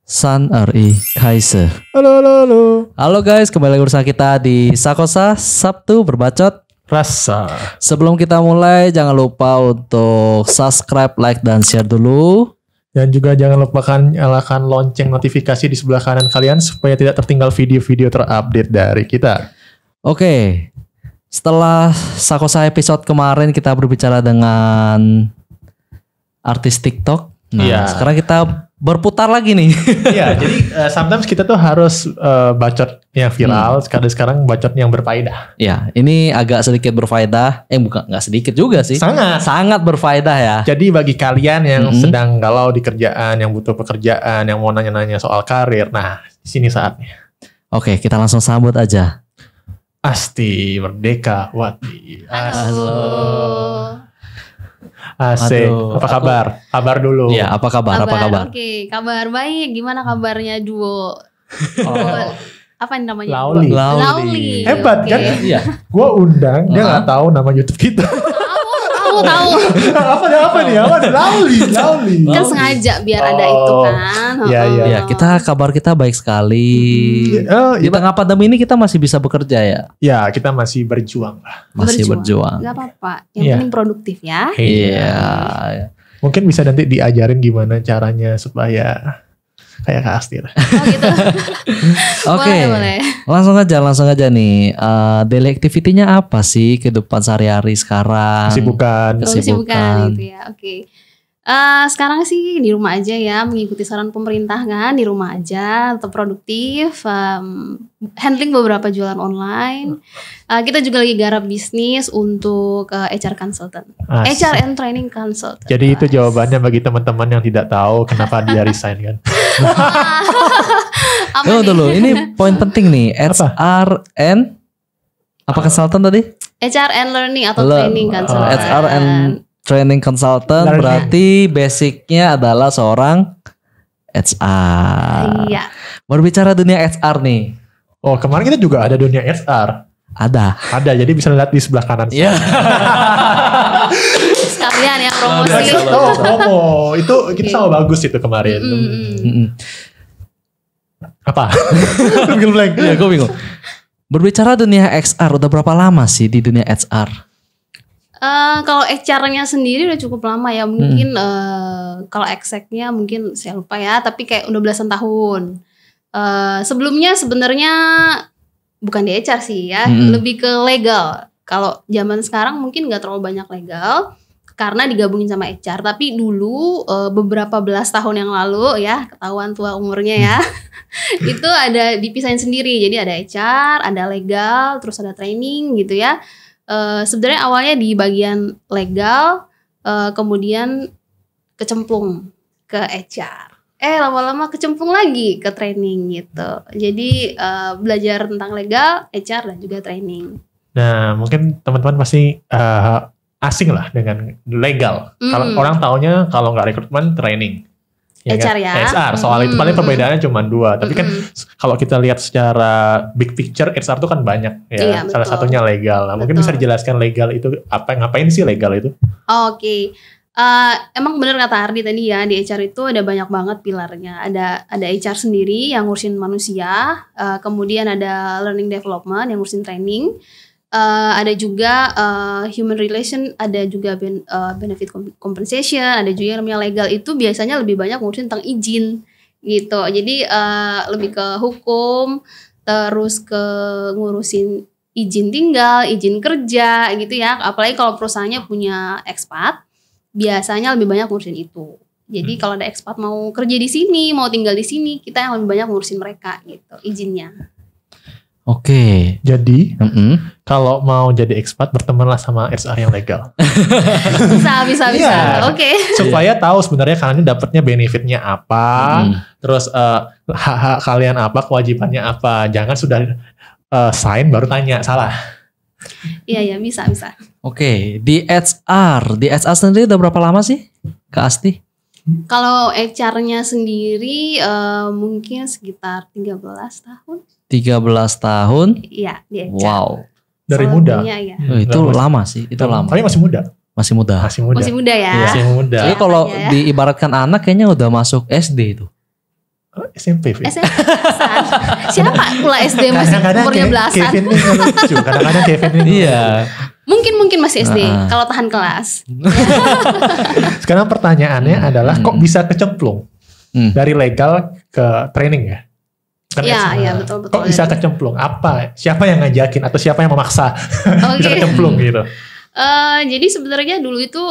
San RI Kaiser. Halo, halo, halo. Halo guys, kembali lagi bersama kita di Sakosa Sabtu Berbacot. Rasa. Sebelum kita mulai, jangan lupa untuk subscribe, like, dan share dulu. Dan juga jangan lupakan nyalakan lonceng notifikasi di sebelah kanan kalian supaya tidak tertinggal video-video terupdate dari kita. Oke, setelah Sakosa episode kemarin kita berbicara dengan artis TikTok. Nah, Iya. sekarang kita berputar lagi nih. Iya, jadi sometimes kita tuh harus bacot yang viral, sekarang bacot yang berfaedah. Ya, ini agak sedikit berfaedah. Bukan, nggak sedikit juga sih. Sangat berfaedah ya. Jadi bagi kalian yang sedang galau di kerjaan, yang butuh pekerjaan, yang mau nanya-nanya soal karir, nah di sini saatnya. Oke, kita langsung sambut aja. Asti Merdeka Wati. Halo. Asik. Aduh, Apa kabar? Kabar dulu. Iya, apa kabar? Oke, kabar baik. Gimana kabarnya duo? Apa nih namanya? Lauli. Lauli. Hebat kan? Iya. Gue undang, dia nggak tahu nama YouTube kita. Tahu. apa nih? Lauli. Kan sengaja biar ada itu kan. Iya. Ya, kabar kita baik sekali. Di tengah pandemi ini kita masih bisa bekerja ya. Ya, kita masih berjuang lah. Masih berjuang. Gak apa-apa. Yang Iya. penting produktif ya. Iya. Mungkin bisa nanti diajarin gimana caranya supaya kayak Kak Asti lah. Oh gitu. Oke. Boleh. Langsung aja nih. Daily activity-nya apa sih kehidupan sehari-hari sekarang? Kesibukan. Kesibukan gitu ya. Oke. Sekarang sih di rumah aja ya, mengikuti saran pemerintah kan, di rumah aja, tetap produktif, handling beberapa jualan online. Kita juga lagi garap bisnis untuk HR consultant, Asik. HR and training consultant. Jadi itu jawabannya bagi teman-teman yang tidak tahu kenapa dia resign kan. Apa Oh nih? dulu, ini poin penting nih. Apa? HR and apa consultant tadi? HR and learning atau training consultant. HR and training consultant Learning. berarti basicnya adalah seorang HR. Iya. Berbicara dunia HR nih, Oh, kemarin kita juga ada dunia HR. ada. Ada, jadi bisa lihat di sebelah kanan. Iya. Sekalian ya promosi. Oh, promo. Itu kita sama bagus itu kemarin. Apa? Google blank. Ya, gue bingung. Berbicara dunia HR, udah berapa lama sih di dunia HR? Kalau HR-nya sendiri udah cukup lama ya, mungkin kalau exec-nya mungkin saya lupa ya, tapi kayak udah belasan tahun. Sebelumnya sebenarnya bukan di HR sih ya, lebih ke legal. Kalau zaman sekarang mungkin nggak terlalu banyak legal karena digabungin sama HR. Tapi dulu beberapa belas tahun yang lalu ya, ketahuan tua umurnya ya, itu ada dipisahin sendiri. Jadi ada HR, ada legal, terus ada training gitu ya. Sebenarnya awalnya di bagian legal, kemudian kecemplung ke HR. Lama-lama kecemplung lagi ke training gitu. Jadi belajar tentang legal, HR dan juga training. Nah, mungkin teman-teman pasti asing lah dengan legal. Kalau orang taunya kalau nggak rekrutmen, training. HR ya. HR, soal itu paling perbedaannya cuma dua. Tapi kan kalau kita lihat secara big picture, HR itu kan banyak ya. Iya, Salah betul. satunya legal. Nah, mungkin bisa dijelaskan legal itu ngapain sih legal itu? Oke. Emang bener kata Ardi tadi ya, di HR itu ada banyak banget pilarnya. Ada HR sendiri yang ngurusin manusia, kemudian ada learning development yang ngurusin training, ada juga human relation, ada juga benefit compensation, ada juga yang namanya legal. Itu biasanya lebih banyak ngurusin tentang izin gitu. Jadi lebih ke hukum, terus ke ngurusin izin tinggal, izin kerja gitu ya. Apalagi kalau perusahaannya punya expat, biasanya lebih banyak ngurusin itu. Jadi kalau ada expat mau kerja di sini, mau tinggal di sini, kita yang lebih banyak ngurusin mereka gitu, izinnya. Oke. Jadi, kalau mau jadi expat, bertemanlah sama HR yang legal. Bisa. Iya. Oke. Supaya tahu sebenarnya kalian dapatnya benefitnya apa, terus hak-hak kalian apa, kewajibannya apa. Jangan sudah sign baru tanya, salah. Iya, bisa. Oke, di HR sendiri udah berapa lama sih, Kak Asti? Kalau HR-nya sendiri mungkin sekitar 13 tahun. 13 tahun. Iya, di HR. Wow. Dari muda. Ya. Itu lama sih, itu lama. Tapi masih muda. Masih muda. Masih muda ya. Masih muda. Jadi kalau Ya. diibaratkan anak kayaknya udah masuk SD itu. SMP, Fit. SMP belasan. Siapa pula SD masih umurnya belasan? Kevin ini lucu. Kadang-kadang Kevin ini Iya. Mungkin masih SD kalau tahan kelas. Sekarang pertanyaannya adalah kok bisa kecemplung dari legal ke training ya? Iya, betul. Kok bisa kecemplung? Apa? Siapa yang ngajakin atau siapa yang memaksa bisa kecemplung gitu? Jadi sebenarnya dulu itu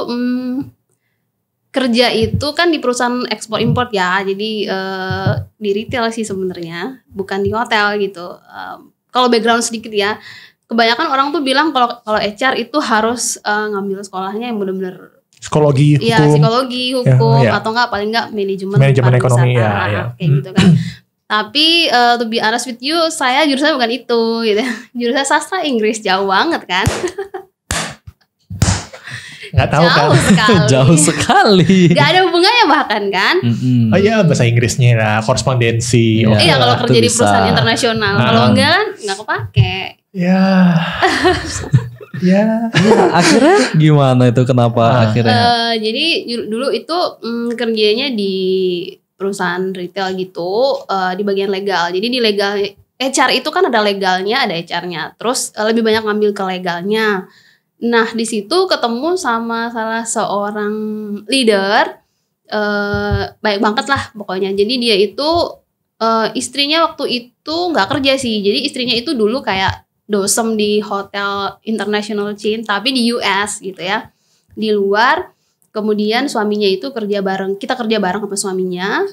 kerja itu kan di perusahaan ekspor import ya. Jadi di retail sih sebenarnya, bukan di hotel gitu. Kalau background sedikit ya, kebanyakan orang tuh bilang kalau HR itu harus ngambil sekolahnya yang benar-benar psikologi, hukum. Iya, psikologi, hukum, ya. atau enggak paling enggak manajemen Ekonomi kayak gitu kan. Tapi to be honest with you, saya jurusannya bukan itu gitu. Jurusan sastra Inggris, jauh banget kan. Nggak tahu kan? Jauh sekali. Gak ada hubungannya bahkan kan. Oh iya, bahasa Inggrisnya lah, korespondensi. Iya, kalau kerja di perusahaan internasional. Kalau enggak kan nggak kepake. Ya. Akhirnya gimana itu? Kenapa akhirnya? Jadi dulu itu kerjanya di perusahaan retail gitu, di bagian legal. Jadi di legal HR itu kan ada legalnya, ada HR-nya. Terus lebih banyak ngambil ke legalnya. Nah di situ ketemu sama salah seorang leader, baik banget lah pokoknya. Jadi dia itu istrinya waktu itu nggak kerja sih. Jadi istrinya itu dulu kayak dosem di hotel international chain, tapi di US gitu ya, di luar. Kemudian suaminya itu kita kerja bareng sama suaminya.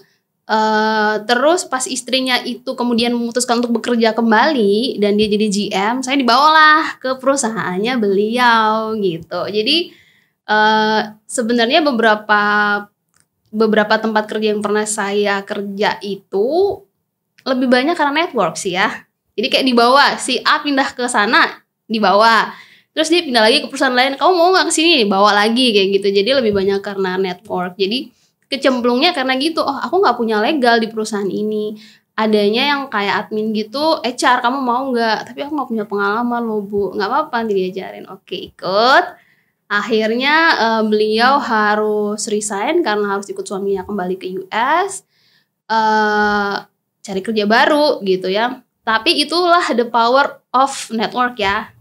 Terus pas istrinya itu kemudian memutuskan untuk bekerja kembali dan dia jadi GM, saya dibawalah ke perusahaannya beliau gitu. Jadi sebenarnya beberapa tempat kerja yang pernah saya kerja itu lebih banyak karena network sih ya. Jadi kayak dibawa, si A pindah ke sana, dibawa. Terus dia pindah lagi ke perusahaan lain, kamu mau gak kesini? Bawa lagi kayak gitu. Jadi lebih banyak karena network. Jadi kecemplungnya karena gitu, oh aku gak punya legal di perusahaan ini. Adanya yang kayak admin gitu, HR kamu mau gak? Tapi aku gak punya pengalaman loh bu. Gak apa-apa, nanti diajarin. Oke, ikut. Akhirnya beliau harus resign karena harus ikut suaminya kembali ke US. Cari kerja baru gitu ya. Tapi itulah the power of network ya.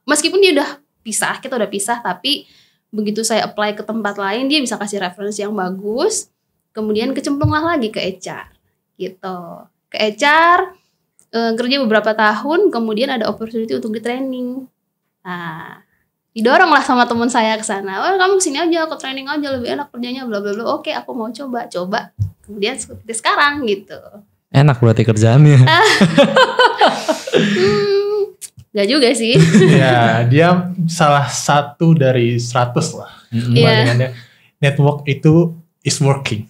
Meskipun dia udah pisah, kita udah pisah, tapi begitu saya apply ke tempat lain, dia bisa kasih referensi yang bagus. Kemudian kecemplunglah lagi ke HR gitu. Ke HR, kerja beberapa tahun, kemudian ada opportunity untuk di training. Nah, didorong lah sama teman saya ke sana. Oh, kamu kesini aja, ke training aja, lebih enak kerjanya, bla bla bla. Oke, aku mau coba. Kemudian seperti sekarang gitu. Enak berarti kerjaannya. Gak juga sih. Ya, dia salah satu dari 100 lah. Bandingannya network itu is working.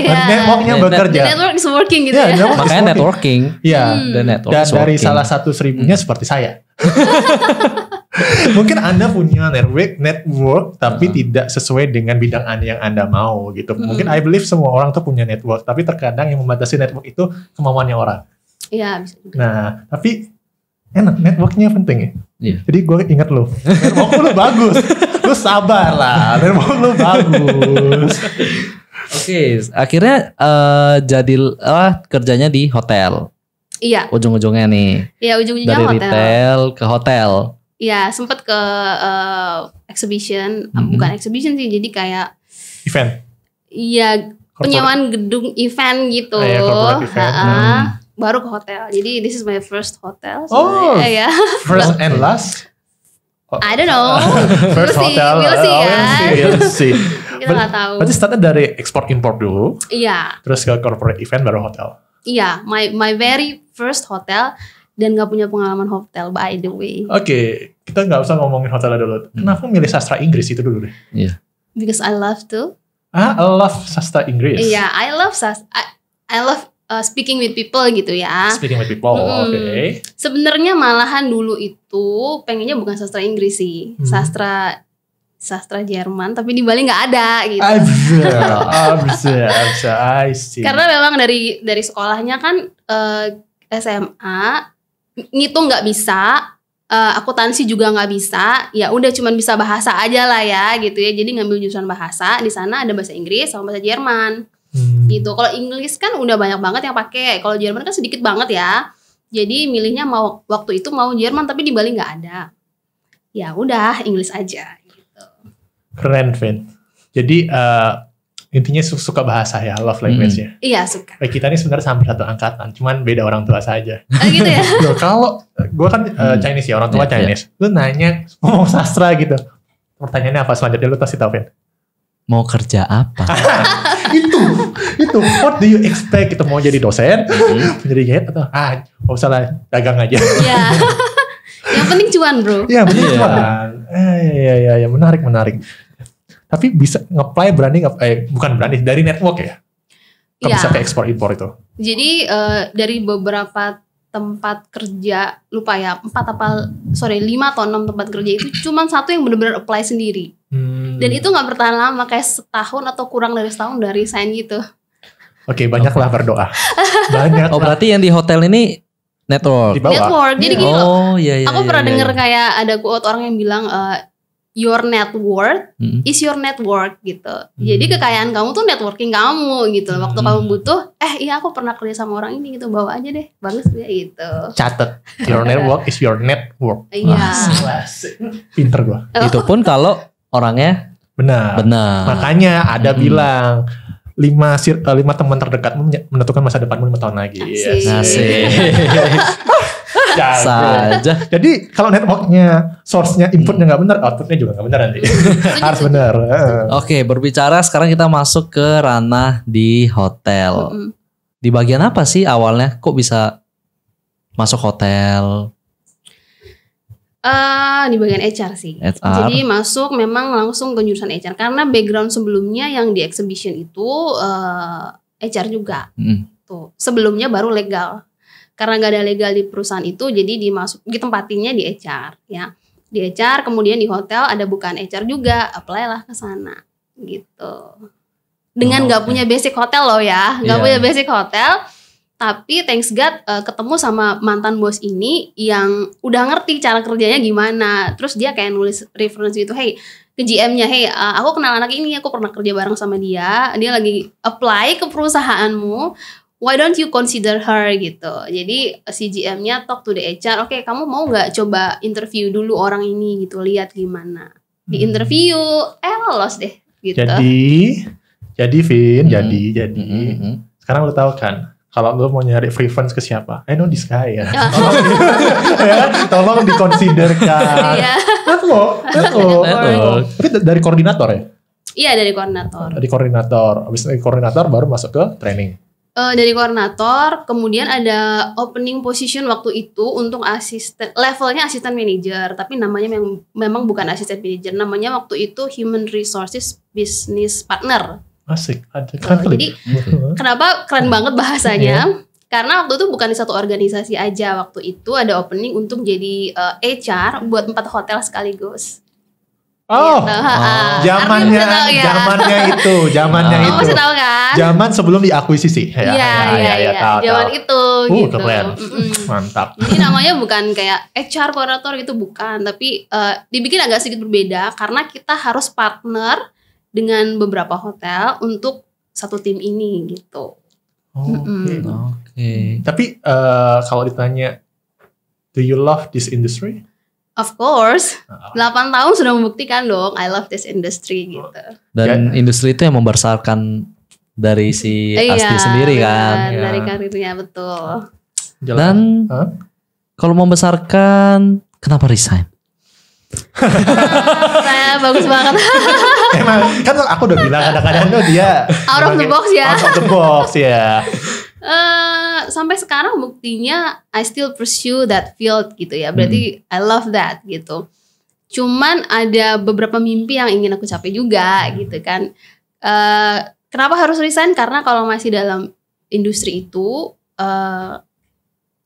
Networknya bekerja. The network is working gitu ya. Makanya networking. Iya. Dan dari salah satu 1000-nya seperti saya. Mungkin Anda punya network tapi tidak sesuai dengan bidang yang Anda mau gitu. Mungkin I believe semua orang tuh punya network, tapi terkadang yang membatasi network itu kemauannya orang. Iya, bisa juga. Nah, tapi enak, networknya penting ya. Iya. Jadi gue ingat lo, network lu bagus. Lu sabar lah, network lu bagus. Oke, akhirnya kerjanya di hotel. Iya. Ujung-ujungnya nih. Iya, ujung-ujungnya dari hotel. Dari retail ke hotel. Iya, sempat ke exhibition, bukan exhibition sih, jadi kayak event. Iya, penyewaan gedung event gitu. Corporate event. Baru ke hotel. Jadi this is my first hotel. Ya. First and last. I don't know. First hotel. We'll see kan. We'll see. Kita nggak tahu. Berarti startnya dari ekspor import dulu. Iya. Terus ke corporate event baru hotel. Iya, my very first hotel. Dan gak punya pengalaman hotel, by the way. Oke, kita gak usah ngomongin hotel dulu. Kenapa milih sastra Inggris itu dulu deh? Iya. Because I love to. I love sastra Inggris. Iya, I love speaking with people gitu ya. Speaking with people, oke. Sebenarnya malahan dulu itu pengennya bukan sastra Inggris sih, sastra Jerman, tapi di Bali nggak ada gitu. I see. Karena memang dari sekolahnya kan SMA ngitung nggak bisa, akuntansi juga nggak bisa, ya udah cuman bisa bahasa aja lah ya gitu ya. Jadi ngambil jurusan bahasa, di sana ada bahasa Inggris sama bahasa Jerman. gitu. Kalau Inggris kan udah banyak banget yang pakai. Kalau Jerman kan sedikit banget ya. Jadi milihnya mau waktu itu mau Jerman tapi di Bali nggak ada. Ya udah Inggris aja. Gitu. Keren, Vin. Jadi intinya suka bahasa ya, love language-nya. Iya suka. Kita ini sebenarnya hampir satu angkatan, cuman beda orang tua saja. Gitu ya. Loh, kalau gue kan Chinese ya, orang tua Chinese. Lu nanya mau sastra gitu. Pertanyaannya apa selanjutnya, lu pasti tahu, Vin? Mau kerja apa? itu what do you expect? Kita mau jadi dosen, menjadi guide atau nggak usah lah, dagang aja. Iya. Yang penting cuan, bro. Iya, benar cuan. Iya, menarik. Tapi bisa nge-apply bukan berani dari network ya? Atau bisa ke ekspor impor itu? Jadi dari beberapa tempat kerja, lupa ya, 5 atau 6 tempat kerja itu cuman satu yang benar-benar apply sendiri. Dan itu nggak bertahan lama, kayak setahun atau kurang dari setahun dari resign gitu. Oke, banyaklah berdoa. Banyak. Oh, berarti yang di hotel ini network. Network. Jadi gini loh. Iya. Aku pernah denger kayak ada quote orang yang bilang your net worth is your network gitu. Jadi kekayaan kamu tuh networking kamu gitu. Waktu kamu butuh, iya aku pernah kerja sama orang ini gitu, bawa aja deh, bagus ya gitu. Catet, your network is your network. Iya. Pinter gua. Itu pun kalau orangnya benar. Makanya ada bilang 5 teman terdekat menentukan masa depanmu 5 tahun lagi. Asik. Saja. Jadi kalau networknya, source-nya, inputnya nggak benar, outputnya juga nggak benar nanti. Harus benar. Oke, berbicara sekarang kita masuk ke ranah di hotel. Di bagian apa sih awalnya? Kok bisa masuk hotel? Di bagian HR sih. Jadi masuk memang langsung ke jurusan HR karena background sebelumnya yang di exhibition itu HR juga. Tuh sebelumnya baru legal. Karena nggak ada legal di perusahaan itu, jadi ditempatinya di HR ya. Di HR, kemudian di hotel ada bukan HR juga, apply lah ke sana gitu. Dengan nggak punya basic hotel loh ya, nggak punya basic hotel. Tapi thanks God ketemu sama mantan bos ini yang udah ngerti cara kerjanya gimana. Terus dia kayak nulis reference gitu, hey ke GM-nya, hey aku kenal anak ini, aku pernah kerja bareng sama dia lagi apply ke perusahaanmu. Why don't you consider her gitu. Jadi si GM-nya talk to the HR, oke, kamu mau nggak coba interview dulu orang ini gitu, lihat gimana. Di interview, lolos deh gitu. Jadi Vin, jadi. Sekarang lu tahu kan, kalau lu mau nyari reference ke siapa? I know this guy ya. Tolong dikonsiderkan. Network. Tapi dari koordinator ya? Iya, dari koordinator. Habis dari koordinator baru masuk ke training. Dari koordinator, kemudian ada opening position waktu itu untuk asisten, levelnya asisten manager, tapi namanya memang bukan asisten manager, namanya waktu itu human resources business partner. Asik, jadi kenapa keren banget bahasanya? Karena waktu itu bukan di satu organisasi aja, waktu itu ada opening untuk jadi HR buat 4 hotel sekaligus. Zamannya itu. Masih tahu kan? Zaman sebelum diakuisisi. Iya. Zaman itu gitu. Keren. Mantap. Jadi namanya bukan kayak HR koordinator gitu, bukan, tapi dibikin agak sedikit berbeda karena kita harus partner dengan beberapa hotel untuk satu tim ini gitu. Oke. Tapi kalau ditanya, do you love this industry? Of course, 8 tahun sudah membuktikan dong, I love this industry gitu. Dan industri itu yang membesarkan dari si Asti sendiri kan. Dari karirnya, betul. Dan kalau membesarkan, kenapa resign? Bagus banget. Emang kan aku udah bilang kadang-kadang tuh dia out of the box ya. Sampai sekarang buktinya I still pursue that field gitu ya. Berarti I love that gitu. Cuman ada beberapa mimpi yang ingin aku capai juga gitu kan. Kenapa harus resign? Karena kalau masih dalam industri itu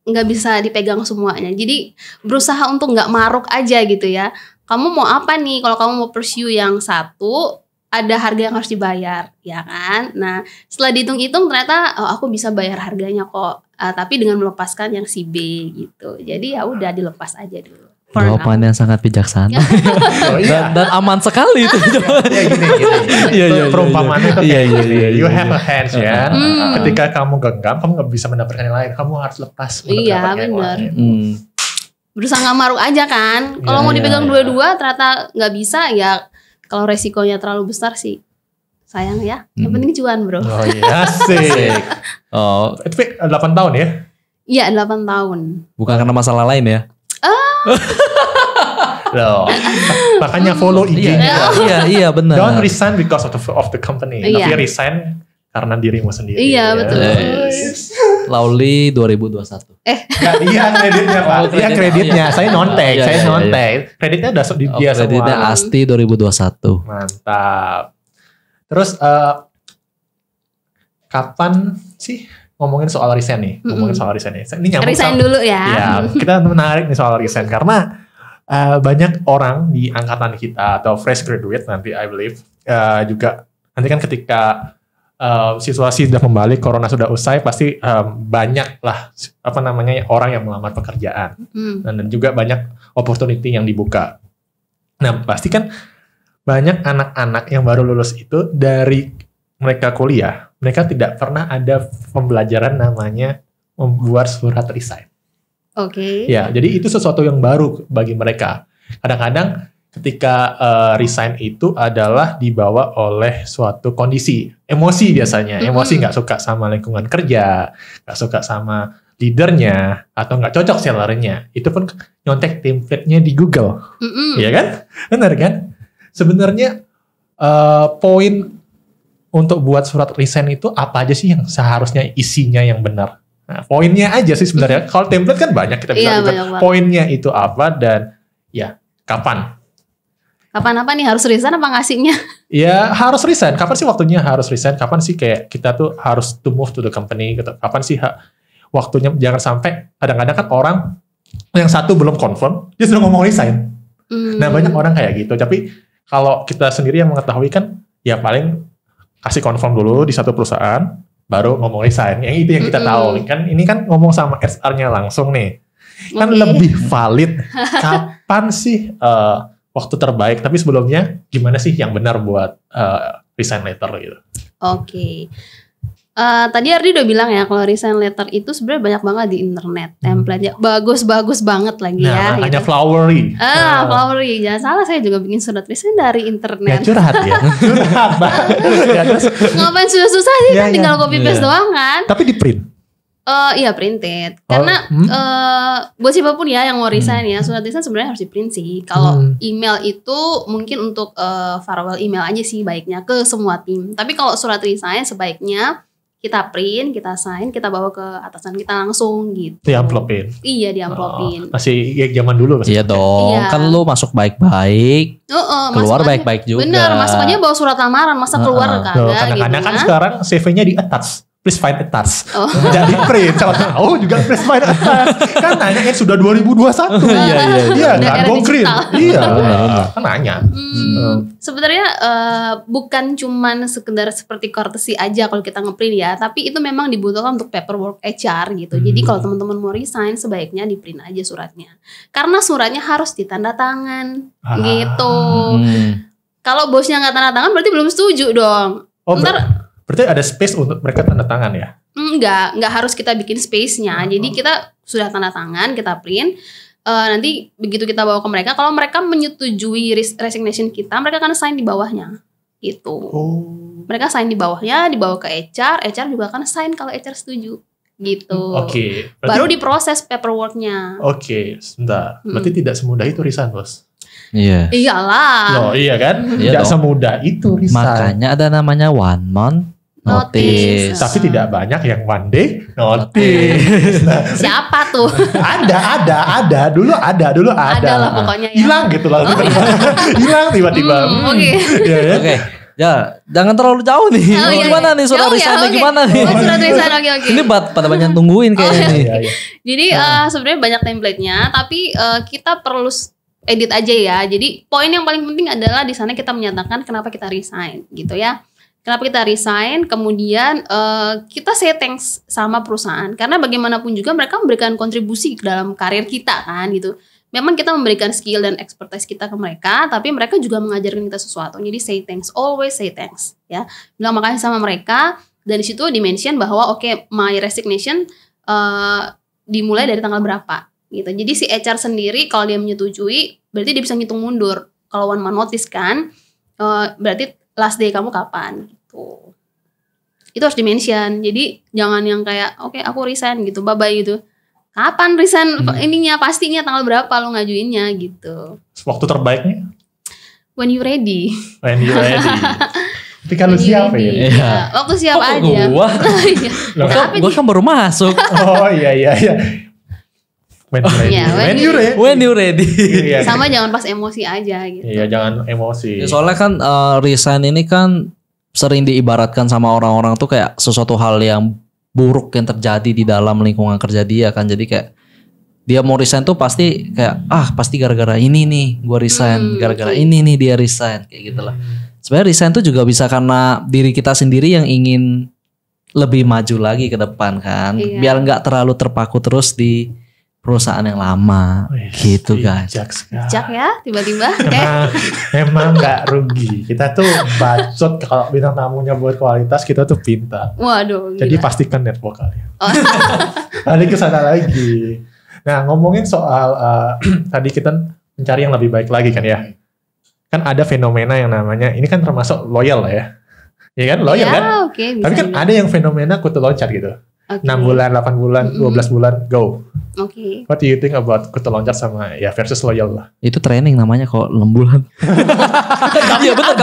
nggak bisa dipegang semuanya. Jadi berusaha untuk nggak maruk aja gitu ya. Kamu mau apa nih? Kalau kamu mau pursue yang satu, ada harga yang harus dibayar, ya kan? Nah, setelah dihitung-hitung ternyata aku bisa bayar harganya kok, tapi dengan melepaskan yang si B gitu. Jadi ya udah dilepas aja dulu. Jawaban yang sangat bijaksana Oh, iya. dan aman sekali itu. Ya gini. Perumpamaannya itu kayak gini. You have a hands ya. Ketika kamu genggam, kamu nggak bisa mendapatkan yang lain. Kamu harus lepas. Iya, benar. Berusaha nggak maruk aja kan. Kalau mau dipegang dua-dua ternyata nggak bisa ya. Kalau resikonya terlalu besar sih sayang ya. Yang penting cuan bro. Oh iya sih. Oh, Itu 8 tahun ya? Iya 8 tahun. bukan karena masalah lain ya? Loh. Makanya follow IG-nya. Iya benar. Don't resign because of the company. Iya. Tapi resign karena dirimu sendiri. Iya, betul. Lauli 2021. Nggak, iya kreditnya Pak. Iya kreditnya. Saya non-tag. Iya, Saya iya, non-tag. Kreditnya udah di dia semua. Kreditnya Asti 2021. Mantap. Terus kapan sih ngomongin soal resign nih? Ngomongin soal resign nih. Ini nyambung Resign dulu ya. Ya, kita menarik nih soal resign karena banyak orang di angkatan kita atau fresh graduate nanti I believe juga nanti kan ketika situasi sudah kembali, corona sudah usai, pasti banyak lah orang yang melamar pekerjaan dan juga banyak opportunity yang dibuka. Nah pasti kan banyak anak-anak yang baru lulus itu dari mereka kuliah, mereka tidak pernah ada pembelajaran namanya membuat surat resign. Oke. Ya, jadi itu sesuatu yang baru bagi mereka. Kadang-kadang ketika resign itu adalah dibawa oleh suatu kondisi, emosi biasanya. Emosi nggak suka sama lingkungan kerja, nggak suka sama leadernya, atau nggak cocok salary-nya. Itu pun nyontek template-nya di Google. Iya kan? Benar kan? Sebenarnya poin untuk buat surat resign itu apa aja sih yang seharusnya isinya yang benar? Nah, poinnya aja sih sebenarnya. Kalau template kan banyak kita bisa lihat. Poinnya itu apa dan ya kapan? Kapan apa nih harus resign apa ngasihnya? Ya harus resign. Kapan sih waktunya harus resign? Kapan sih kayak kita tuh harus to move to the company gitu. Kapan sih waktunya? Jangan sampai kadang-kadang kan orang yang satu belum confirm dia sudah ngomong resign. Nah banyak orang kayak gitu. Tapi kalau kita sendiri yang mengetahui kan ya paling kasih confirm dulu di satu perusahaan baru ngomong resign. Yang itu yang kita tahu kan. Ini kan ngomong sama HR-nya langsung nih. Kan lebih valid. Kapan sih waktu terbaik? Tapi sebelumnya gimana sih yang benar buat resign letter gitu? Oke. Tadi Ardi udah bilang ya kalau resign letter itu sebenarnya banyak banget di internet. Template-nya bagus-bagus banget lagi ya. Nah, makanya gitu. flowery. Flowery. Jangan salah, saya juga bikin surat resign dari Ya internet. curhat ya. Curhat banget. Ya, terus, Ngapain susah-susah sih Ya, kan ya. tinggal copy paste doang kan. tapi di print. Iya printed. Karena buat siapapun ya yang mau resign ya, surat resign sebenarnya harus di print sih. Kalau email itu mungkin untuk farewell email aja sih baiknya ke semua tim. Tapi kalau surat resign sebaiknya kita print, kita sign, kita bawa ke atasan kita langsung gitu. Diamplopin. Iya, diamplopin. Masih ya, zaman dulu. Iya dong. Iya. Kan lu masuk baik-baik, keluar baik-baik juga. Bener, masuk aja bawa surat lamaran, masa keluar kagak gitu. Kadang-kadang kan sekarang CV-nya di attach. Please find attach. Jadi print. Kalau tahu juga please find attach. Kan nanya kan sudah 2021. Iya kan, go green. Iya, kan nanya. Sebenarnya bukan cuman sekedar seperti courtesy aja kalau kita ngeprint ya, tapi itu memang dibutuhkan untuk paperwork HR gitu. Jadi kalau teman-teman mau resign sebaiknya di print aja suratnya. Karena suratnya harus ditanda tangan gitu. Kalau bosnya nggak tanda tangan berarti belum setuju dong. Berarti ada space untuk mereka tanda tangan ya? Enggak harus kita bikin space-nya. Jadi kita sudah tanda tangan, kita print. Nanti begitu kita bawa ke mereka, kalau mereka menyetujui resignation kita, mereka akan sign di bawahnya. Gitu. Mereka sign di bawahnya, dibawa ke HR juga akan sign kalau HR setuju. Gitu. Oke. Baru diproses paperwork-nya. Oke, sebentar. Berarti tidak semudah itu resign, Bos. Iya. Iyalah. Loh, iya kan? Iya Tidak dong. semudah itu resign. Makanya ada namanya one month notice. Tapi tidak banyak yang one day notice. Nah, Siapa tuh? ada. Dulu ada. Ada lah pokoknya ya. Hilang gitu lah. Hilang tiba-tiba. Oke. Iya, ya. Oke. Ya, jangan terlalu jauh nih. Gimana nih surat Jauh ya, resign-nya oke. gimana nih? Surat resign, oke. Ini pada banyak nungguin kayaknya nih. Iya, iya. Jadi sebenarnya banyak template-nya, tapi kita perlu edit aja ya. Jadi poin yang paling penting adalah di sana kita menyatakan kenapa kita resign gitu ya. Kenapa kita resign, kemudian kita say thanks sama perusahaan. Karena bagaimanapun juga mereka memberikan kontribusi dalam karir kita kan gitu. memang kita memberikan skill dan expertise kita ke mereka, tapi mereka juga mengajarkan kita sesuatu. Jadi say thanks, always say thanks, ya. Bilang makasih sama mereka. Dan di situ di-mention bahwa oke, my resignation dimulai dari tanggal berapa, gitu. Jadi si HR sendiri kalau dia menyetujui, berarti dia bisa ngitung mundur. Kalau 1 month notice kan, berarti last day kamu kapan, gitu. Itu harus di-mention. Jadi jangan yang kayak oke, aku resign gitu, bye-bye gitu. Kapan resign ininya, pastinya tanggal berapa lo ngajuinnya gitu. Waktu terbaiknya? When you ready. When you ready. Tapi kalau siap ya? Iya. Waktu siap aja. Gua? Gua kan baru masuk. Oh iya. When you ready. Yeah, when you ready. Sama jangan pas emosi aja gitu. Iya, jangan emosi. Ya, soalnya kan resign ini kan sering diibaratkan sama orang-orang tuh kayak sesuatu hal yang buruk yang terjadi di dalam lingkungan kerja dia kan. Jadi kayak dia mau resign tuh pasti kayak pasti gara-gara ini nih gue resign, gara-gara ini nih dia resign, kayak gitulah. Sebenarnya resign tuh juga bisa karena diri kita sendiri yang ingin lebih maju lagi ke depan kan, biar nggak terlalu terpaku terus di perusahaan yang lama, gitu guys. Bijak ya, tiba-tiba. Emang nggak rugi. Kita tuh bacot kalau bintang tamunya buat kualitas, kita tuh pintar. Waduh. Jadi pastikan network kalian. Balik ke sana lagi. Nah, ngomongin soal tadi kita mencari yang lebih baik lagi kan ya. Kan ada fenomena yang namanya, ini kan termasuk loyal lah ya. Iya kan, loyal kan? Okay, tapi kan ada yang fenomena kutu loncat gitu. 6 bulan, 8 bulan, 12 bulan, go. Oke. What do you think about kutu loncat sama ya versus loyal lah? Itu training namanya kok 6 bulan. Iya benar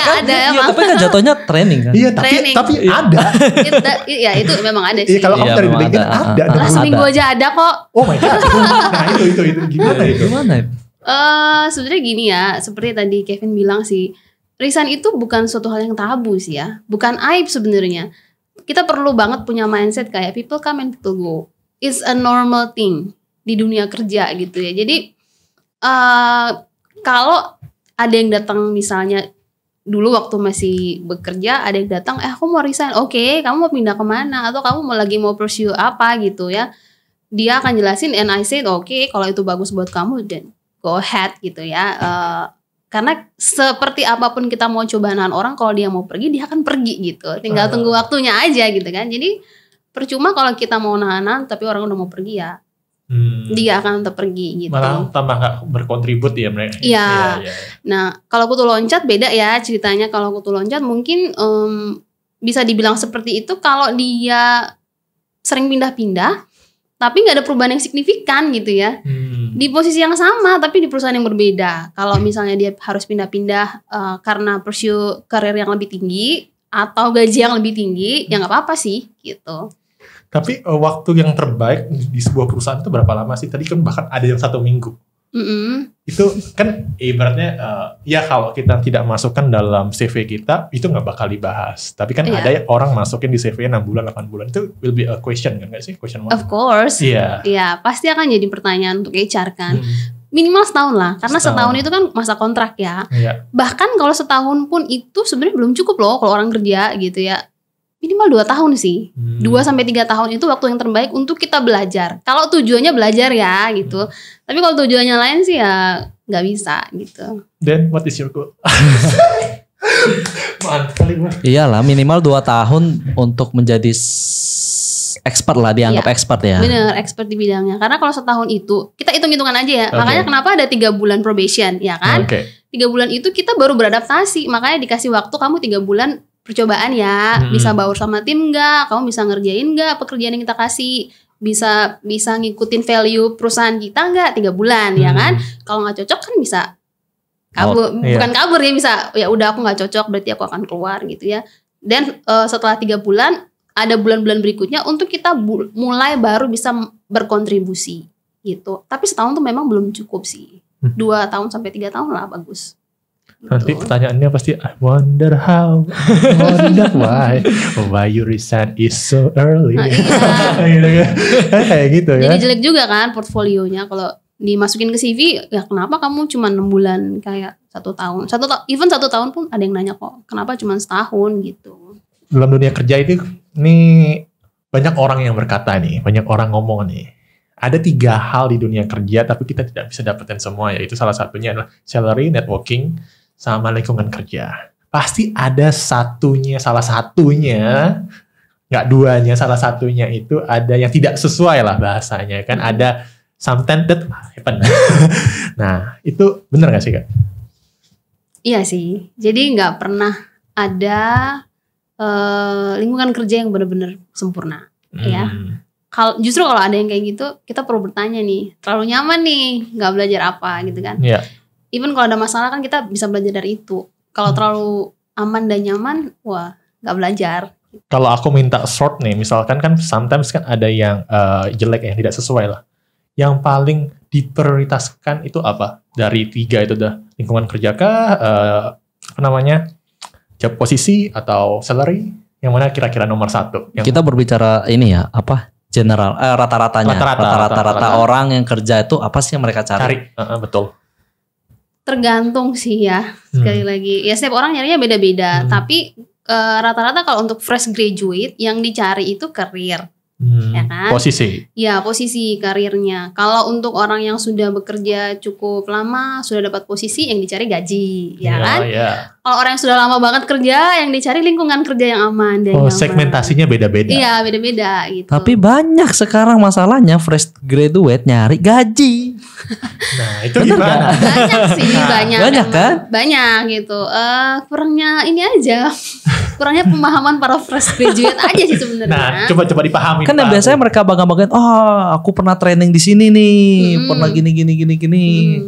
kan? Iya, tapi kan jatuhnya training kan. Iya, tapi ada. Iya, itu memang ada sih. Iya, kalau kamu dari LinkedIn ada. Seminggu aja ada kok. Oh my god. Nah, itu gimana itu? Gimana itu? Sebenarnya gini ya, seperti tadi Kevin bilang sih, resign itu bukan suatu hal yang tabu sih ya. Bukan aib sebenarnya. Kita perlu banget punya mindset kayak people come and people go. It's a normal thing di dunia kerja gitu ya. Jadi kalau ada yang datang misalnya dulu waktu masih bekerja, ada yang datang, aku mau resign. Oke, kamu mau pindah kemana? Atau kamu mau pursue apa gitu ya. Dia akan jelasin and I said oke, kalau itu bagus buat kamu then go ahead gitu ya. Karena seperti apapun kita mau coba nahan orang, kalau dia mau pergi, dia akan pergi gitu. Tinggal tunggu waktunya aja gitu kan. Jadi percuma kalau kita mau nahan, tapi orang udah mau pergi ya, dia akan tetap pergi gitu. Malah tambah gak berkontribut ya mereka. Iya. Nah kalau kutu loncat beda ya ceritanya. Kalau kutu loncat mungkin bisa dibilang seperti itu kalau dia sering pindah-pindah, tapi nggak ada perubahan yang signifikan gitu ya. Di posisi yang sama tapi di perusahaan yang berbeda. Kalau misalnya dia harus pindah-pindah karena pursue karir yang lebih tinggi atau gaji yang lebih tinggi, ya nggak apa-apa sih gitu. Tapi waktu yang terbaik di sebuah perusahaan itu berapa lama sih? Tadi kan bahkan ada yang 1 minggu. Itu kan ibaratnya ya kalau kita tidak masukkan dalam CV kita itu nggak bakal dibahas. Tapi kan ada orang masukin di CV 6 bulan, 8 bulan, itu will be a question kan, nggak sih? Question mark. Of course. Iya. Iya, pasti akan jadi pertanyaan untuk HR kan. Minimal setahun lah, karena setahun itu kan masa kontrak ya. Bahkan kalau setahun pun itu sebenarnya belum cukup loh kalau orang kerja gitu ya. Minimal 2 tahun sih. 2-3 tahun itu waktu yang terbaik untuk kita belajar. Kalau tujuannya belajar ya gitu. Tapi kalau tujuannya lain sih ya nggak bisa gitu. Then what is your goal? Iyalah minimal 2 tahun untuk menjadi expert lah, dianggap expert ya. Bener, expert di bidangnya. Karena kalau setahun itu kita hitung-hitungan aja ya. Makanya kenapa ada 3 bulan probation ya kan? 3 bulan itu kita baru beradaptasi. Makanya dikasih waktu kamu 3 bulan percobaan ya, bisa baur sama tim enggak, kamu bisa ngerjain enggak pekerjaan yang kita kasih, bisa ngikutin value perusahaan kita enggak 3 bulan ya kan. Kalau nggak cocok kan bisa kabur, bukan kabur ya, bisa ya udah aku nggak cocok berarti aku akan keluar gitu ya. Dan setelah 3 bulan ada bulan-bulan berikutnya untuk kita mulai baru bisa berkontribusi gitu. Tapi setahun tuh memang belum cukup sih. 2 tahun sampai 3 tahun lah bagus. Nanti pertanyaannya pasti I wonder how, wonder why you resign is so early. Kayak gitu ya. Jadi jelek juga kan portfolionya kalau dimasukin ke CV. Ya kenapa kamu cuma 6 bulan, kayak 1 tahun. Even 1 tahun pun ada yang nanya kok, kenapa cuma setahun gitu. Dalam dunia kerja itu nih banyak orang yang berkata nih, banyak orang ngomong nih. Ada 3 hal di dunia kerja, tapi kita tidak bisa dapetin semua, yaitu salah satunya adalah salary, networking, sama lingkungan kerja. Pasti ada salah satunya, nggak duanya, salah satunya itu ada yang tidak sesuai lah bahasanya. Kan ada sometimes that happen. Nah, itu benar nggak sih, Kak? Iya sih, jadi nggak pernah ada lingkungan kerja yang benar-benar sempurna, ya. Justru kalau ada yang kayak gitu, kita perlu bertanya nih, terlalu nyaman nih, nggak belajar apa gitu kan? Yeah. Even kalau ada masalah kan kita bisa belajar dari itu. Kalau terlalu aman dan nyaman, wah nggak belajar. Kalau aku minta short nih, misalkan kan sometimes kan ada yang jelek yang tidak sesuai lah. Yang paling diprioritaskan itu apa? Dari 3 itu dah, lingkungan kerja kah, job posisi atau salary? Yang mana kira-kira nomor 1? Kita berbicara ini ya, apa? General, rata-ratanya. Rata-rata orang yang kerja itu apa sih yang mereka cari? Betul. Tergantung sih ya, sekali lagi. Ya setiap orang nyarinya beda-beda. Tapi rata-rata kalau untuk fresh graduate yang dicari itu karir. Ya kan? Posisi. Ya, posisi karirnya. Kalau untuk orang yang sudah bekerja cukup lama, sudah dapat posisi, yang dicari gaji, ya kan? Kalau orang yang sudah lama banget kerja, yang dicari lingkungan kerja yang aman dan nyaman. Segmentasinya beda-beda. Iya, beda-beda gitu. Tapi banyak sekarang masalahnya fresh graduate nyari gaji. Nah, itu gimana? Banyak sih, banyak. Banyak kan? Banyak gitu. Kurangnya ini aja. Kurangnya pemahaman para fresh graduate aja sih sebenarnya. Nah, coba dipahami. Kan yang biasanya mereka bangga-banggain, aku pernah training di sini nih, pernah gini.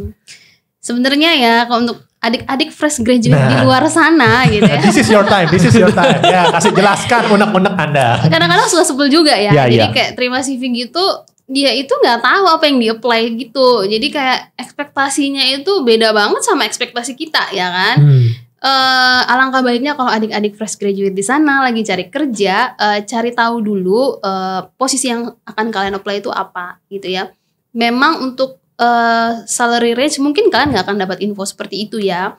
Sebenarnya ya kalau untuk adik-adik fresh graduate di luar sana gitu ya. This is your time. Ya, kasih jelaskan unek-unek Anda. Kadang-kadang suka sebel juga ya. Jadi kayak terima CV gitu, dia itu nggak tahu apa yang di-apply gitu. Jadi kayak ekspektasinya itu beda banget sama ekspektasi kita, ya kan? Alangkah baiknya kalau adik-adik fresh graduate di sana lagi cari kerja, cari tahu dulu posisi yang akan kalian apply itu apa gitu ya. Memang untuk salary range mungkin kalian nggak akan dapat info seperti itu ya.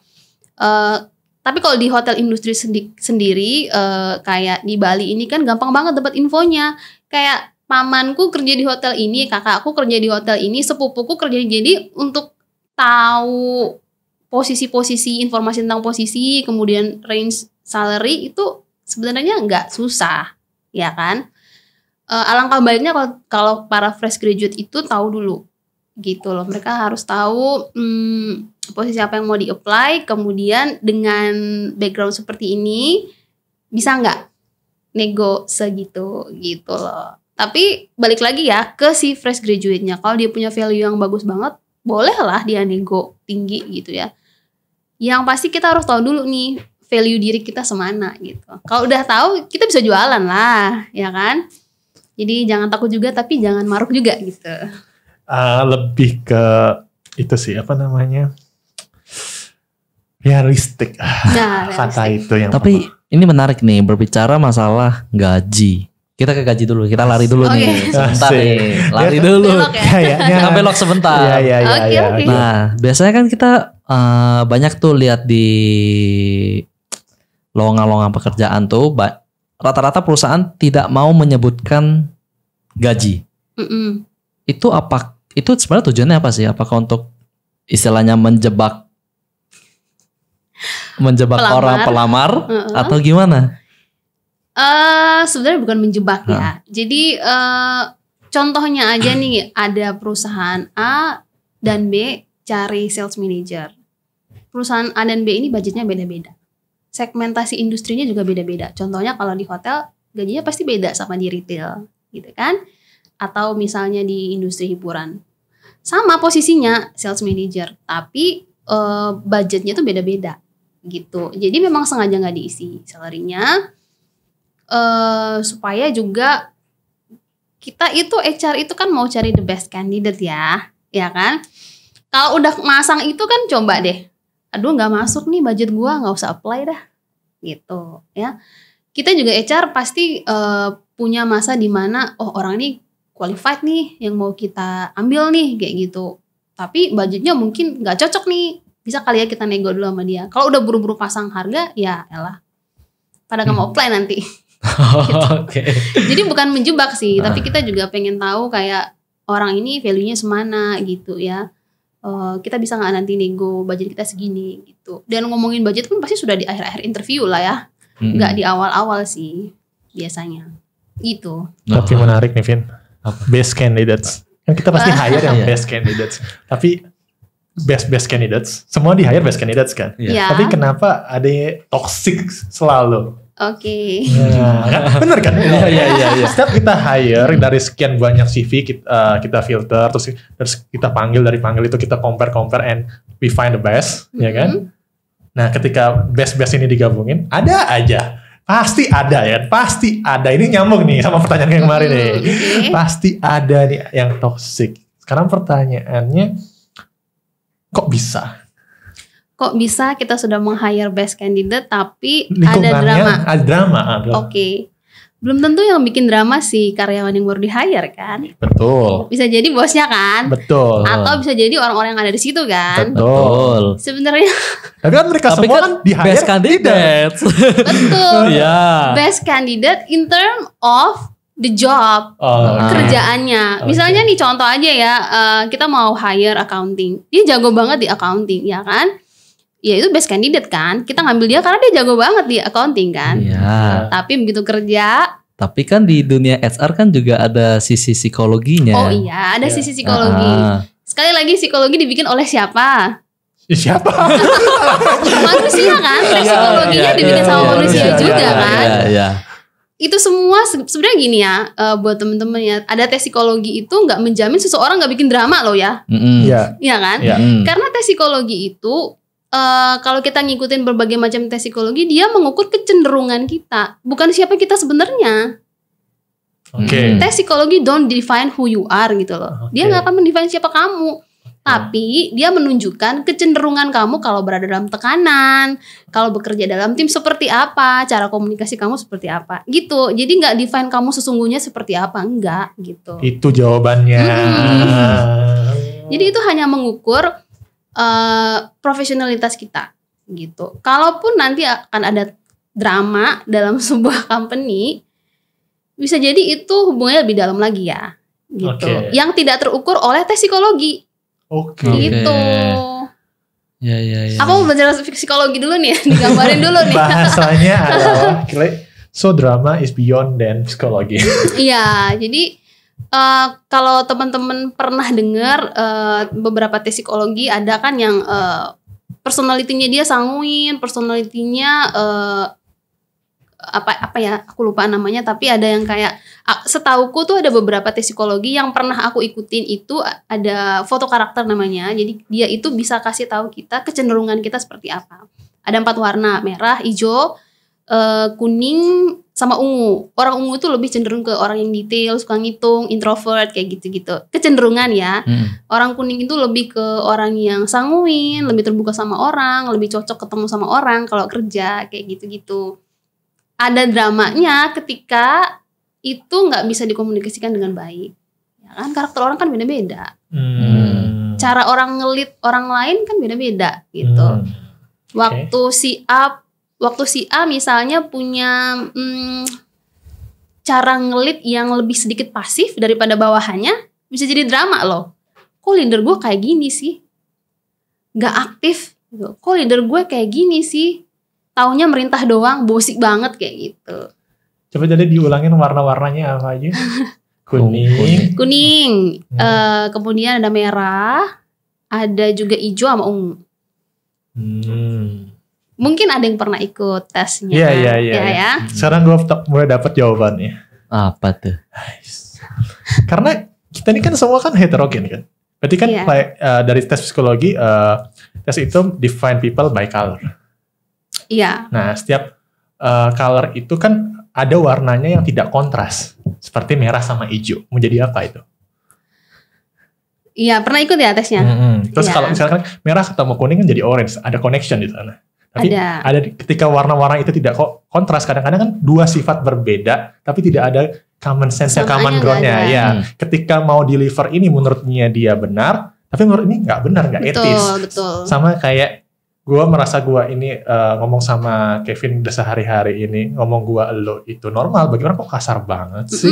Tapi kalau di hotel industri sendiri, kayak di Bali ini kan gampang banget dapat infonya. Kayak pamanku kerja di hotel ini, kakakku kerja di hotel ini, sepupuku kerja. Jadi untuk tahu posisi-posisi, informasi tentang posisi, kemudian range salary itu sebenarnya nggak susah, ya kan? Alangkah baiknya kalau para fresh graduate itu tahu dulu, gitu loh. Mereka harus tahu posisi apa yang mau di-apply, kemudian dengan background seperti ini bisa nggak nego segitu, gitu loh. Tapi balik lagi ya ke si fresh graduate-nya, kalau dia punya value yang bagus banget, bolehlah dia nego tinggi gitu ya. Yang pasti kita harus tahu dulu nih value diri kita semana gitu. Kalau udah tahu kita bisa jualan lah, ya kan? Jadi jangan takut juga tapi jangan maruk juga gitu. Lebih ke itu sih realistik. Nah, kata itu yang. Tapi ini menarik nih berbicara masalah gaji. Kita ke gaji dulu, kita lari dulu nih. Sebentar nih, lari dulu. Kita belok sebentar. Oke. Nah, biasanya kan kita banyak tuh lihat di lowongan-lowongan pekerjaan tuh rata-rata perusahaan tidak mau menyebutkan gaji. Itu sebenarnya tujuannya apa sih? Apakah untuk istilahnya menjebak orang pelamar atau gimana? Sebenarnya bukan menjebak ya. Jadi contohnya aja nih, ada perusahaan A dan B cari sales manager. Perusahaan A dan B ini budgetnya beda-beda. Segmentasi industrinya juga beda-beda. Contohnya kalau di hotel gajinya pasti beda sama di retail, gitu kan? Atau misalnya di industri hiburan. Sama posisinya sales manager, tapi budgetnya tuh beda-beda gitu. Jadi memang sengaja nggak diisi salary-nya. Supaya juga kita itu HR itu kan mau cari the best candidate ya kan? Kalau udah masang itu kan coba deh, aduh nggak masuk nih budget gua, nggak usah apply dah, gitu ya. Kita juga HR pasti punya masa di mana orang ini qualified nih, yang mau kita ambil nih kayak gitu. Tapi budgetnya mungkin nggak cocok nih, bisa kali ya kita nego dulu sama dia. Kalau udah buru-buru pasang harga, ya elah, pada nggak mau apply nanti. Gitu. Jadi bukan menjebak sih, tapi kita juga pengen tahu kayak orang ini value-nya semana gitu ya. Kita bisa nggak nanti nego budget kita segini gitu. Dan ngomongin budget pun pasti sudah di akhir-akhir interview lah ya, nggak di awal-awal sih biasanya gitu. Tapi menarik nih Vin, best candidates kan kita pasti hire yang best candidates, tapi best candidates semua di hire best candidates kan. Ya. Tapi kenapa ada toxic selalu? Oke. Nah, kan? Bener kan? Iya. Setiap kita hire dari sekian banyak CV kita filter, terus kita panggil, dari panggil itu kita compare and we find the best, ya kan? Nah, ketika best ini digabungin, ada aja, pasti ada ya, pasti ada. Ini nyambung nih sama pertanyaan yang kemarin nih. Pasti ada nih yang toxic. Sekarang pertanyaannya, kok bisa? Kok bisa kita sudah meng-hire best candidate tapi ada Lingkungannya drama? ada drama. Oke. Belum tentu yang bikin drama si karyawan yang baru di-hire kan. Betul. Bisa jadi bosnya kan. Betul. Atau bisa jadi orang-orang yang ada di situ kan. Betul. Sebenarnya Tapi kan mereka semua kan di-hire best candidate. betul. Iya. Best candidate in term of the job, kerjaannya. Misalnya nih contoh aja ya, kita mau hire accounting. Dia jago banget di accounting, ya kan? Ya itu best candidate kan. Kita ngambil dia karena dia jago banget di accounting kan. Iya. Tapi begitu kerja, Tapi kan di dunia HR kan juga ada sisi psikologinya. oh iya ada sisi psikologi. Sekali lagi psikologi dibikin oleh siapa? Siapa? Manusia kan. Psikologinya dibikin sama manusia juga kan. Iya. Itu semua sebenarnya gini ya, buat temen-temen ya, ada tes psikologi itu nggak menjamin seseorang nggak bikin drama loh ya. Iya. Iya kan? Iya. Karena tes psikologi itu kalau kita ngikutin berbagai macam tes psikologi, dia mengukur kecenderungan kita, bukan siapa kita sebenarnya. Oke. Tes psikologi don't define who you are gitu loh. Dia nggak akan mendefine siapa kamu. Tapi dia menunjukkan kecenderungan kamu kalau berada dalam tekanan, kalau bekerja dalam tim seperti apa, cara komunikasi kamu seperti apa, gitu. Jadi nggak define kamu sesungguhnya seperti apa, enggak gitu. Itu jawabannya. Jadi itu hanya mengukur profesionalitas kita, gitu. Kalaupun nanti akan ada drama dalam sebuah company, bisa jadi itu hubungannya lebih dalam lagi ya, gitu. Yang tidak terukur oleh tes psikologi. Oke. Gitu. Ya. Apa mau belajar psikologi dulu nih? Digambarin dulu nih. Bahasanya adalah so drama is beyond than psikologi. Iya, jadi kalau teman-teman pernah dengar beberapa tes psikologi, ada kan yang personality-nya dia sanguin, personality-nya apa ya, aku lupa namanya, tapi ada yang kayak, setauku tuh ada beberapa tes psikologi yang pernah aku ikutin, itu ada foto karakter namanya. Jadi dia itu bisa kasih tahu kita kecenderungan kita seperti apa. Ada 4 warna, merah, hijau, kuning, sama ungu. Orang ungu itu lebih cenderung ke orang yang detail, suka ngitung, introvert, kayak gitu-gitu. Kecenderungan ya. Orang kuning itu lebih ke orang yang sanguin, lebih terbuka sama orang, lebih cocok ketemu sama orang kalau kerja, kayak gitu-gitu. Ada dramanya ketika itu nggak bisa dikomunikasikan dengan baik, ya kan? Karakter orang kan beda-beda, cara orang ngelit orang lain kan beda-beda gitu. Waktu si A misalnya punya cara ngelit yang lebih sedikit pasif daripada bawahannya, bisa jadi drama loh. Kok leader gue kayak gini sih, nggak aktif gitu. Kok leader gue kayak gini sih, taunya merintah doang, bosik banget kayak gitu. Coba jadi diulangin warna-warnanya apa aja? Kuning. Kemudian ada merah, ada juga hijau sama ungu. Mungkin ada yang pernah ikut tesnya. Iya. Ya. Sekarang gue mulai dapat jawabannya. Apa tuh? Karena kita ini kan semua kan heterogen kan. Berarti kan dari tes psikologi, tes itu define people by color. Iya. Nah, setiap color itu kan ada warnanya yang tidak kontras, seperti merah sama hijau. Mau jadi apa itu? Iya, pernah ikut ya tesnya. Terus kalau misalkan merah ketemu kuning kan jadi orange, ada connection di sana. Tapi ada ketika warna-warna itu tidak kontras, kadang-kadang kan dua sifat berbeda, tapi tidak ada common sense-nya, common ground-nya. Ya, ketika mau deliver ini menurutnya dia benar, tapi menurut ini nggak benar, nggak etis. Betul. Sama kayak gue merasa gue ini ngomong sama Kevin udah sehari-hari ini, ngomong gue lo itu normal, bagi orang kok kasar banget sih.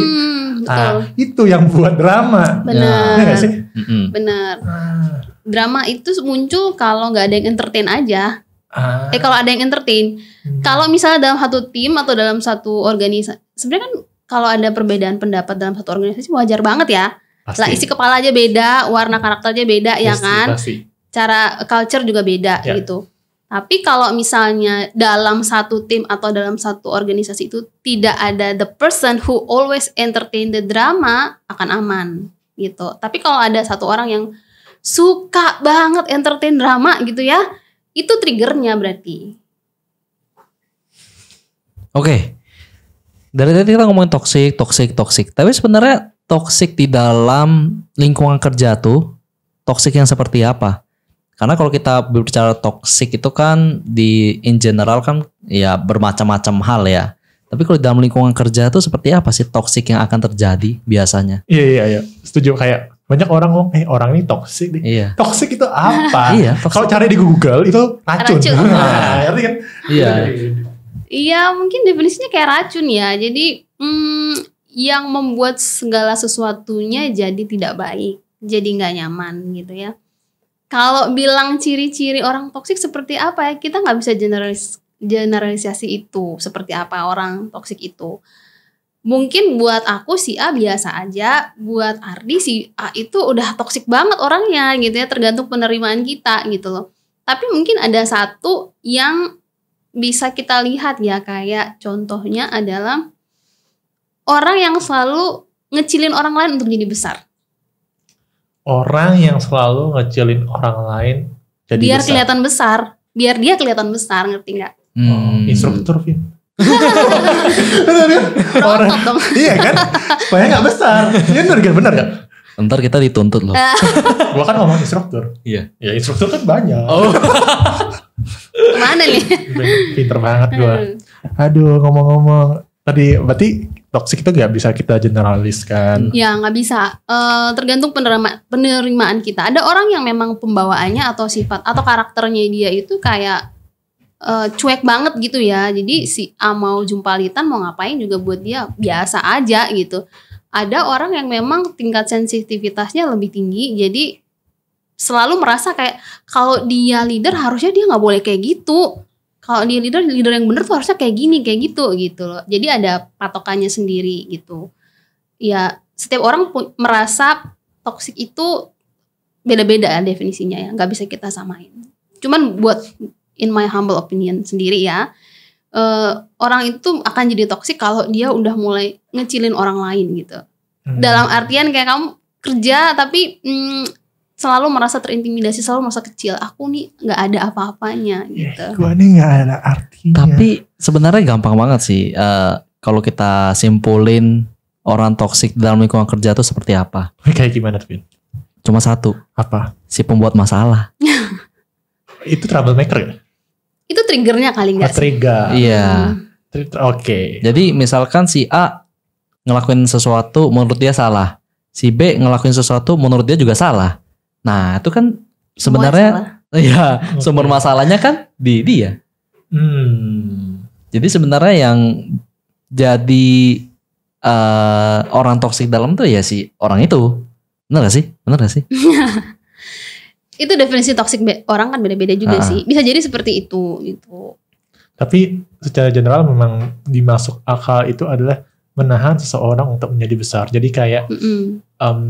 Betul. Itu yang buat drama. Benar. Ya gak sih? Benar. Drama itu muncul kalau nggak ada yang entertain aja. Kalau ada yang entertain. Kalau misalnya dalam satu tim atau dalam satu organisasi, sebenarnya kan kalau ada perbedaan pendapat dalam satu organisasi wajar banget ya. Pasti. Lah isi kepala aja beda, warna karakternya beda, ya kan? Pasti. Cara culture juga beda gitu. Tapi kalau misalnya dalam satu tim atau dalam satu organisasi itu tidak ada the person who always entertain the drama, akan aman gitu. Tapi kalau ada satu orang yang suka banget entertain drama gitu ya, itu triggernya berarti. Oke. Dari tadi kita ngomongin toxic. Tapi sebenarnya toxic di dalam lingkungan kerja tuh toxic yang seperti apa? Karena kalau kita berbicara toxic itu kan in general kan ya bermacam-macam hal ya. Tapi kalau di dalam lingkungan kerja itu seperti apa sih toxic yang akan terjadi biasanya? Iya. Setuju, kayak banyak orang ngomong, orang ini toxic nih. Iya. Toxic itu apa? Iya, kalau cari di Google itu racun. Ngerti kan? Iya. Iya, mungkin definisinya kayak racun ya. Jadi yang membuat segala sesuatunya jadi tidak baik, jadi nggak nyaman gitu ya. Kalau bilang ciri-ciri orang toksik seperti apa ya, kita nggak bisa generalisasi itu seperti apa orang toksik itu. Mungkin buat aku si A biasa aja, buat Ardi si A itu udah toksik banget orangnya gitu ya, tergantung penerimaan kita gitu loh. Tapi mungkin ada satu yang bisa kita lihat ya, kayak contohnya adalah orang yang selalu ngecilin orang lain untuk jadi besar. Orang yang selalu ngecilin orang lain jadi biar besar. Kelihatan besar, biar dia kelihatan besar, ngerti nggak? Instruktur, Vin. Orang dong. Iya kan? Supaya nggak besar. Bener kan? Ntar kita dituntut loh. Gua kan ngomong instruktur. Iya. Ya instruktur kan banyak. Oh. Kemana nih? Pinter banget gua. Aduh, ngomong-ngomong. Tadi berarti toxic itu gak bisa kita generaliskan. Ya nggak bisa. Tergantung penerimaan kita. Ada orang yang memang pembawaannya atau sifat atau karakternya dia itu kayak cuek banget gitu ya. Jadi si A mau jumpalitan mau ngapain juga buat dia biasa aja gitu. Ada orang yang memang tingkat sensitivitasnya lebih tinggi. Jadi selalu merasa kayak kalau dia leader harusnya dia nggak boleh kayak gitu. Kalau dia leader yang bener tuh harusnya kayak gini, kayak gitu loh. Jadi ada patokannya sendiri gitu. Ya setiap orang merasa toksik itu beda-beda ya definisinya ya, nggak bisa kita samain. Cuman buat in my humble opinion sendiri ya, orang itu akan jadi toksik kalau dia udah mulai ngecilin orang lain gitu. Dalam artian kayak kamu kerja tapi selalu merasa terintimidasi, selalu merasa kecil. Aku nih nggak ada apa-apanya gitu. Gua nih nggak ada artinya. Tapi sebenarnya gampang banget sih kalau kita simpulin orang toksik dalam lingkungan kerja itu seperti apa. Kayak gimana tuh, Vin? Cuma satu. Apa? Si pembuat masalah. Itu troublemaker ya? Itu triggernya kali nggak sih? Trigger. Iya. Oke. Jadi misalkan si A ngelakuin sesuatu menurut dia salah, si B ngelakuin sesuatu menurut dia juga salah. Nah itu kan sebenarnya ya sumber masalahnya kan di dia. Jadi sebenarnya yang jadi orang toksik dalam tuh ya si orang itu. Bener gak sih? Itu definisi toksik orang kan beda-beda juga sih. Bisa jadi seperti itu gitu. Tapi secara general memang dimasuk akal itu adalah menahan seseorang untuk menjadi besar. Jadi kayak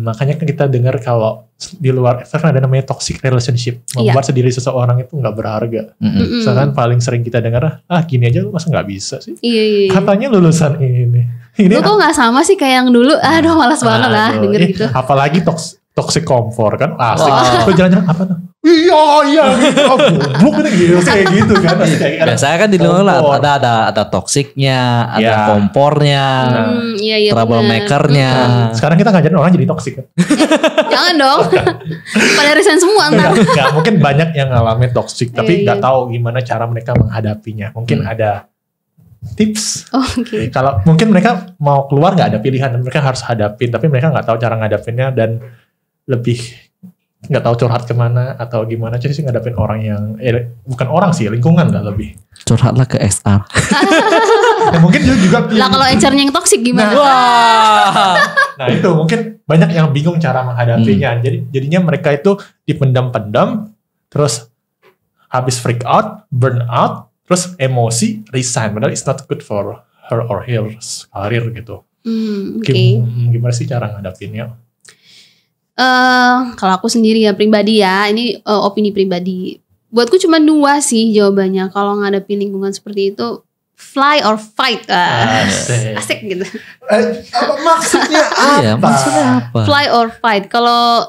makanya kan kita dengar kalau di luar kan ada namanya toxic relationship, membuat sendiri seseorang itu nggak berharga. Misalkan paling sering kita dengar gini aja lu masa nggak bisa sih? Iya. Katanya lulusan ini. Lu kok nggak sama sih kayak yang dulu? Aduh malas banget lah denger gitu. Apalagi toxic comfort kan asik. Lu jalan-jalan apa tuh? Iya gitu. Goblok gitu kayak gitu kan. Biasanya kan di luar ada toksiknya, ada kompornya, troublemaker-nya. Sekarang kita ngajarin orang jadi toksik kan. Jangan dong. Pada resign semua ntar. Enggak, mungkin banyak yang ngalamin toksik tapi nggak tahu gimana cara mereka menghadapinya. Mungkin ada tips. Okay. Kalau mungkin mereka mau keluar nggak ada pilihan, mereka harus hadapin, tapi mereka nggak tahu cara ngadapinnya dan lebih nggak tahu curhat kemana atau gimana sih ngadepin orang yang bukan orang sih, lingkungan lah lebih. Curhatlah ke SR. Ya, mungkin juga Lah kalau HR-nya yang toksik gimana? Nah itu mungkin banyak yang bingung cara menghadapinya. Jadinya mereka itu dipendam-pendam, terus habis freak out, burn out, terus emosi, resign. Padahal it's not good for her or his career gitu. Oke. Gimana sih cara ngadapinnya? Kalau aku sendiri ya pribadi ya, ini opini pribadi. Buatku cuma 2 sih jawabannya. Kalau ngadepin lingkungan seperti itu, fly or fight. Asik gitu. Maksudnya apa? Iya, maksudnya apa? Fly or fight. Kalau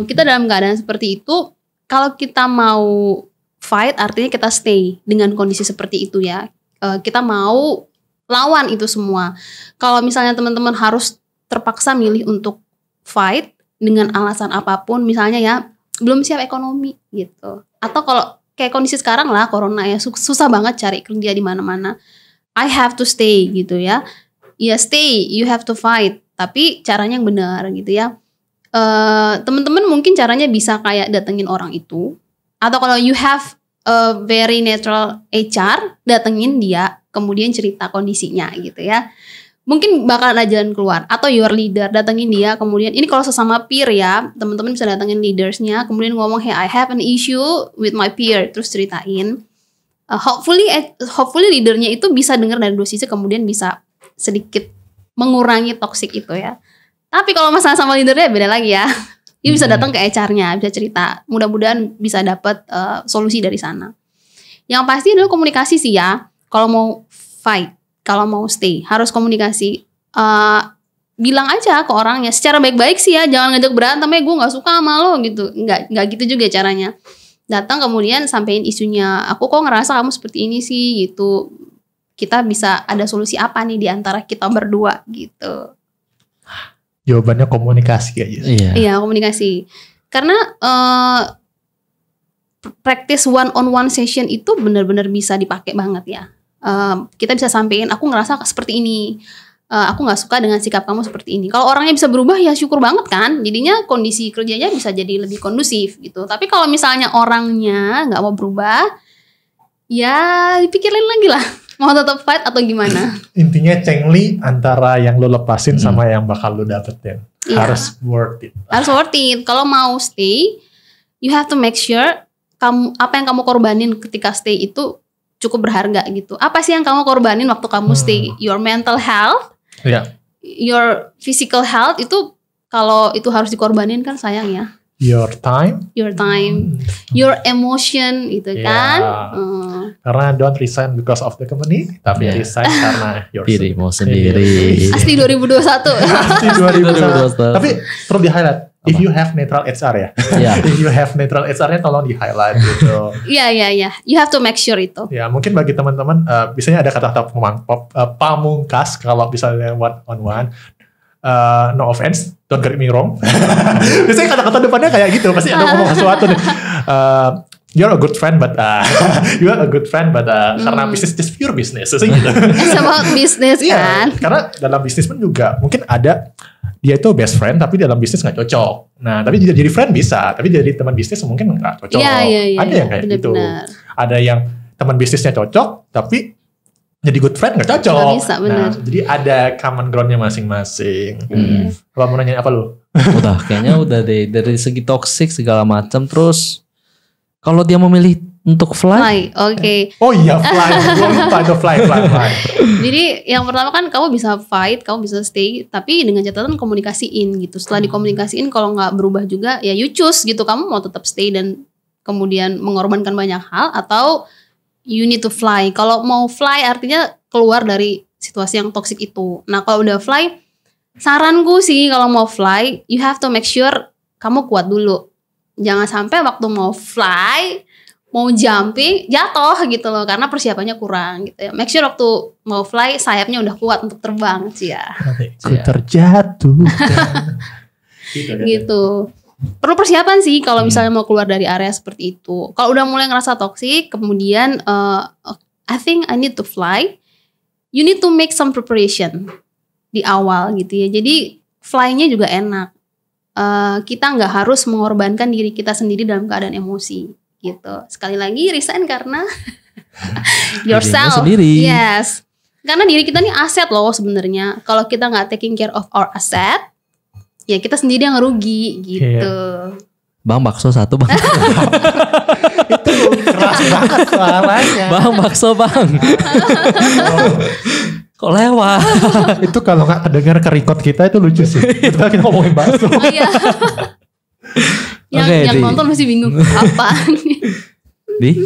kita dalam keadaan seperti itu, kalau kita mau fight artinya kita stay dengan kondisi seperti itu ya. Kita mau lawan itu semua. Kalau misalnya teman-teman harus terpaksa milih untuk fight dengan alasan apapun, misalnya ya belum siap ekonomi gitu. Atau kalau kayak kondisi sekarang lah corona ya, susah banget cari kerja di mana-mana. I have to stay gitu ya. Ya stay, you have to fight. Tapi caranya yang benar gitu ya. Teman-teman mungkin caranya bisa kayak datengin orang itu. Atau kalau you have a very natural HR, datengin dia, kemudian cerita kondisinya gitu ya. Mungkin bakal ada jalan keluar. Atau your leader, datengin dia, kemudian ini kalau sesama peer ya, teman-teman bisa datengin leadersnya, kemudian ngomong, hey I have an issue with my peer, terus ceritain. Hopefully leadernya itu bisa dengar dari 2 sisi, kemudian bisa sedikit mengurangi toxic itu ya. Tapi kalau masalah sama leadernya beda lagi ya. Dia bisa datang ke HR-nya, bisa cerita. Mudah-mudahan bisa dapat solusi dari sana. Yang pasti adalah komunikasi sih ya. Kalau mau fight, kalau mau stay, harus komunikasi. Bilang aja ke orangnya secara baik-baik sih ya, jangan ngajak berantem ya, gue nggak suka sama lo gitu. Nggak gitu juga caranya. Datang kemudian sampein isunya. Aku kok ngerasa kamu seperti ini sih gitu. Kita bisa ada solusi apa nih di antara kita berdua gitu. Jawabannya komunikasi aja. Iya, komunikasi. Karena practice one-on-one session itu benar-benar bisa dipakai banget ya. Kita bisa sampein, aku ngerasa seperti ini. Aku nggak suka dengan sikap kamu seperti ini. Kalau orangnya bisa berubah ya syukur banget kan. Jadinya kondisi kerjanya bisa jadi lebih kondusif gitu. Tapi kalau misalnya orangnya nggak mau berubah, ya dipikirin lagi lah. Mau tetap fight atau gimana? Intinya cengli antara yang lo lepasin sama yang bakal lo dapetin. Harus worth it. Harus worth it. Kalau mau stay, you have to make sure apa yang kamu korbanin ketika stay itu cukup berharga gitu. Apa sih yang kamu korbanin waktu kamu stay? Your mental health, your physical health itu kalau itu harus dikorbanin kan sayang ya. Your time, your emotion gitu kan. Karena don't resign because of the company, tapi resign karena dirimu sendiri. Asli 2021. Asli 2021. Tapi perlu di highlight. If you have netral HR ya. If you have netral HR-nya tolong di highlight gitu. Iya. You have to make sure itu. Ya mungkin bagi teman-teman biasanya ada kata-kata pamungkas kalau misalnya one on one. No offense, don't get me wrong. Biasanya kata-kata depannya kayak gitu, pasti ada ngomong sesuatu nih. You're a good friend, but karena bisnis just pure business, gitu. It's about business kan. Karena dalam bisnis pun juga mungkin ada dia itu best friend, tapi dalam bisnis nggak cocok. Nah, tapi jadi friend bisa, tapi jadi teman bisnis mungkin nggak cocok. Ada yang kayak gitu. Ada yang teman bisnisnya cocok, tapi jadi good friend gak cocok. Gak bisa, bener. Nah, jadi ada common groundnya masing-masing. Kalau mau nanya apa lu? Kayaknya udah deh. Dari segi toxic segala macam. Terus kalau dia memilih untuk fly. Oke. Oh iya, fly. Jadi yang pertama kan kamu bisa fight, kamu bisa stay, tapi dengan catatan komunikasiin gitu. Setelah dikomunikasiin, kalau nggak berubah juga, ya you choose gitu. Kamu mau tetap stay dan kemudian mengorbankan banyak hal, atau you need to fly. Kalau mau fly artinya keluar dari situasi yang toksik itu. Nah kalau udah fly, saranku sih kalau mau fly, you have to make sure kamu kuat dulu. Jangan sampai waktu mau fly, mau jumping, jatuh gitu loh. Karena persiapannya kurang gitu ya. Make sure waktu mau fly, sayapnya udah kuat untuk terbang sih ya. Ku terjatuh. Gitu. Perlu persiapan sih kalau misalnya mau keluar dari area seperti itu. Kalau udah mulai ngerasa toksik, kemudian I think I need to fly. You need to make some preparation di awal gitu ya. Jadi fly-nya juga enak. kita nggak harus mengorbankan diri kita sendiri dalam keadaan emosi gitu. Sekali lagi resign karena yourself sendiri. Yes, karena diri kita nih aset loh sebenarnya. Kalau kita nggak taking care of our asset, ya kita sendiri yang rugi gitu. Bang, bakso satu bang. Itu keras banget suaranya. Bang, bakso bang. Kok lewat? Itu kalau nggak kedengar ke record kita itu lucu sih. Itu kita ngomongin bakso. Oh, iya. yang nonton masih bingung apa. Di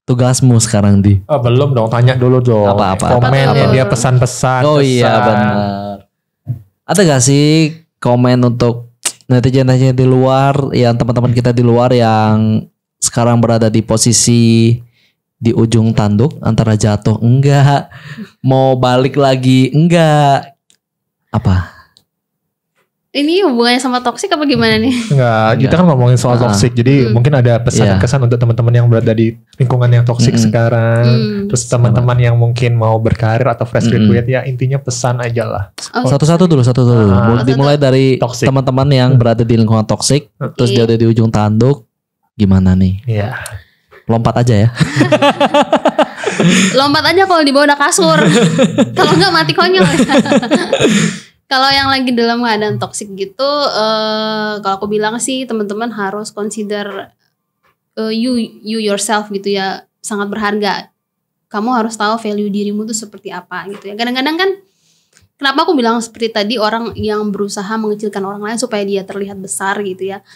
tugasmu sekarang Di. Oh, belum dong, tanya dulu dong. Apa? Komen ya dia pesan-pesan. Oh iya benar. Ada gak sih komen untuk netizen-netizen di luar, yang teman-teman kita di luar yang sekarang berada di posisi di ujung tanduk antara jatuh enggak, mau balik lagi enggak, apa? Ini hubungannya sama toksik apa gimana nih? Enggak, kita kan ngomongin soal toksik. Jadi mungkin ada pesan kesan untuk teman-teman yang berada di lingkungan yang toksik sekarang. Terus teman-teman yang mungkin mau berkarir atau fresh graduate ya, intinya pesan aja lah. Satu-satu dulu. Dimulai dari teman-teman yang berada di lingkungan toksik, terus dia udah di ujung tanduk, gimana nih? Iya. Lompat aja ya. Lompat aja kalau di bawah ada kasur. Kalau enggak mati konyol. Kalau yang lagi dalam keadaan toksik gitu, kalau aku bilang sih teman-teman harus consider you yourself gitu ya, sangat berharga. Kamu harus tahu value dirimu tuh seperti apa gitu ya. Kadang-kadang kan, kenapa aku bilang seperti tadi, orang yang berusaha mengecilkan orang lain supaya dia terlihat besar gitu ya.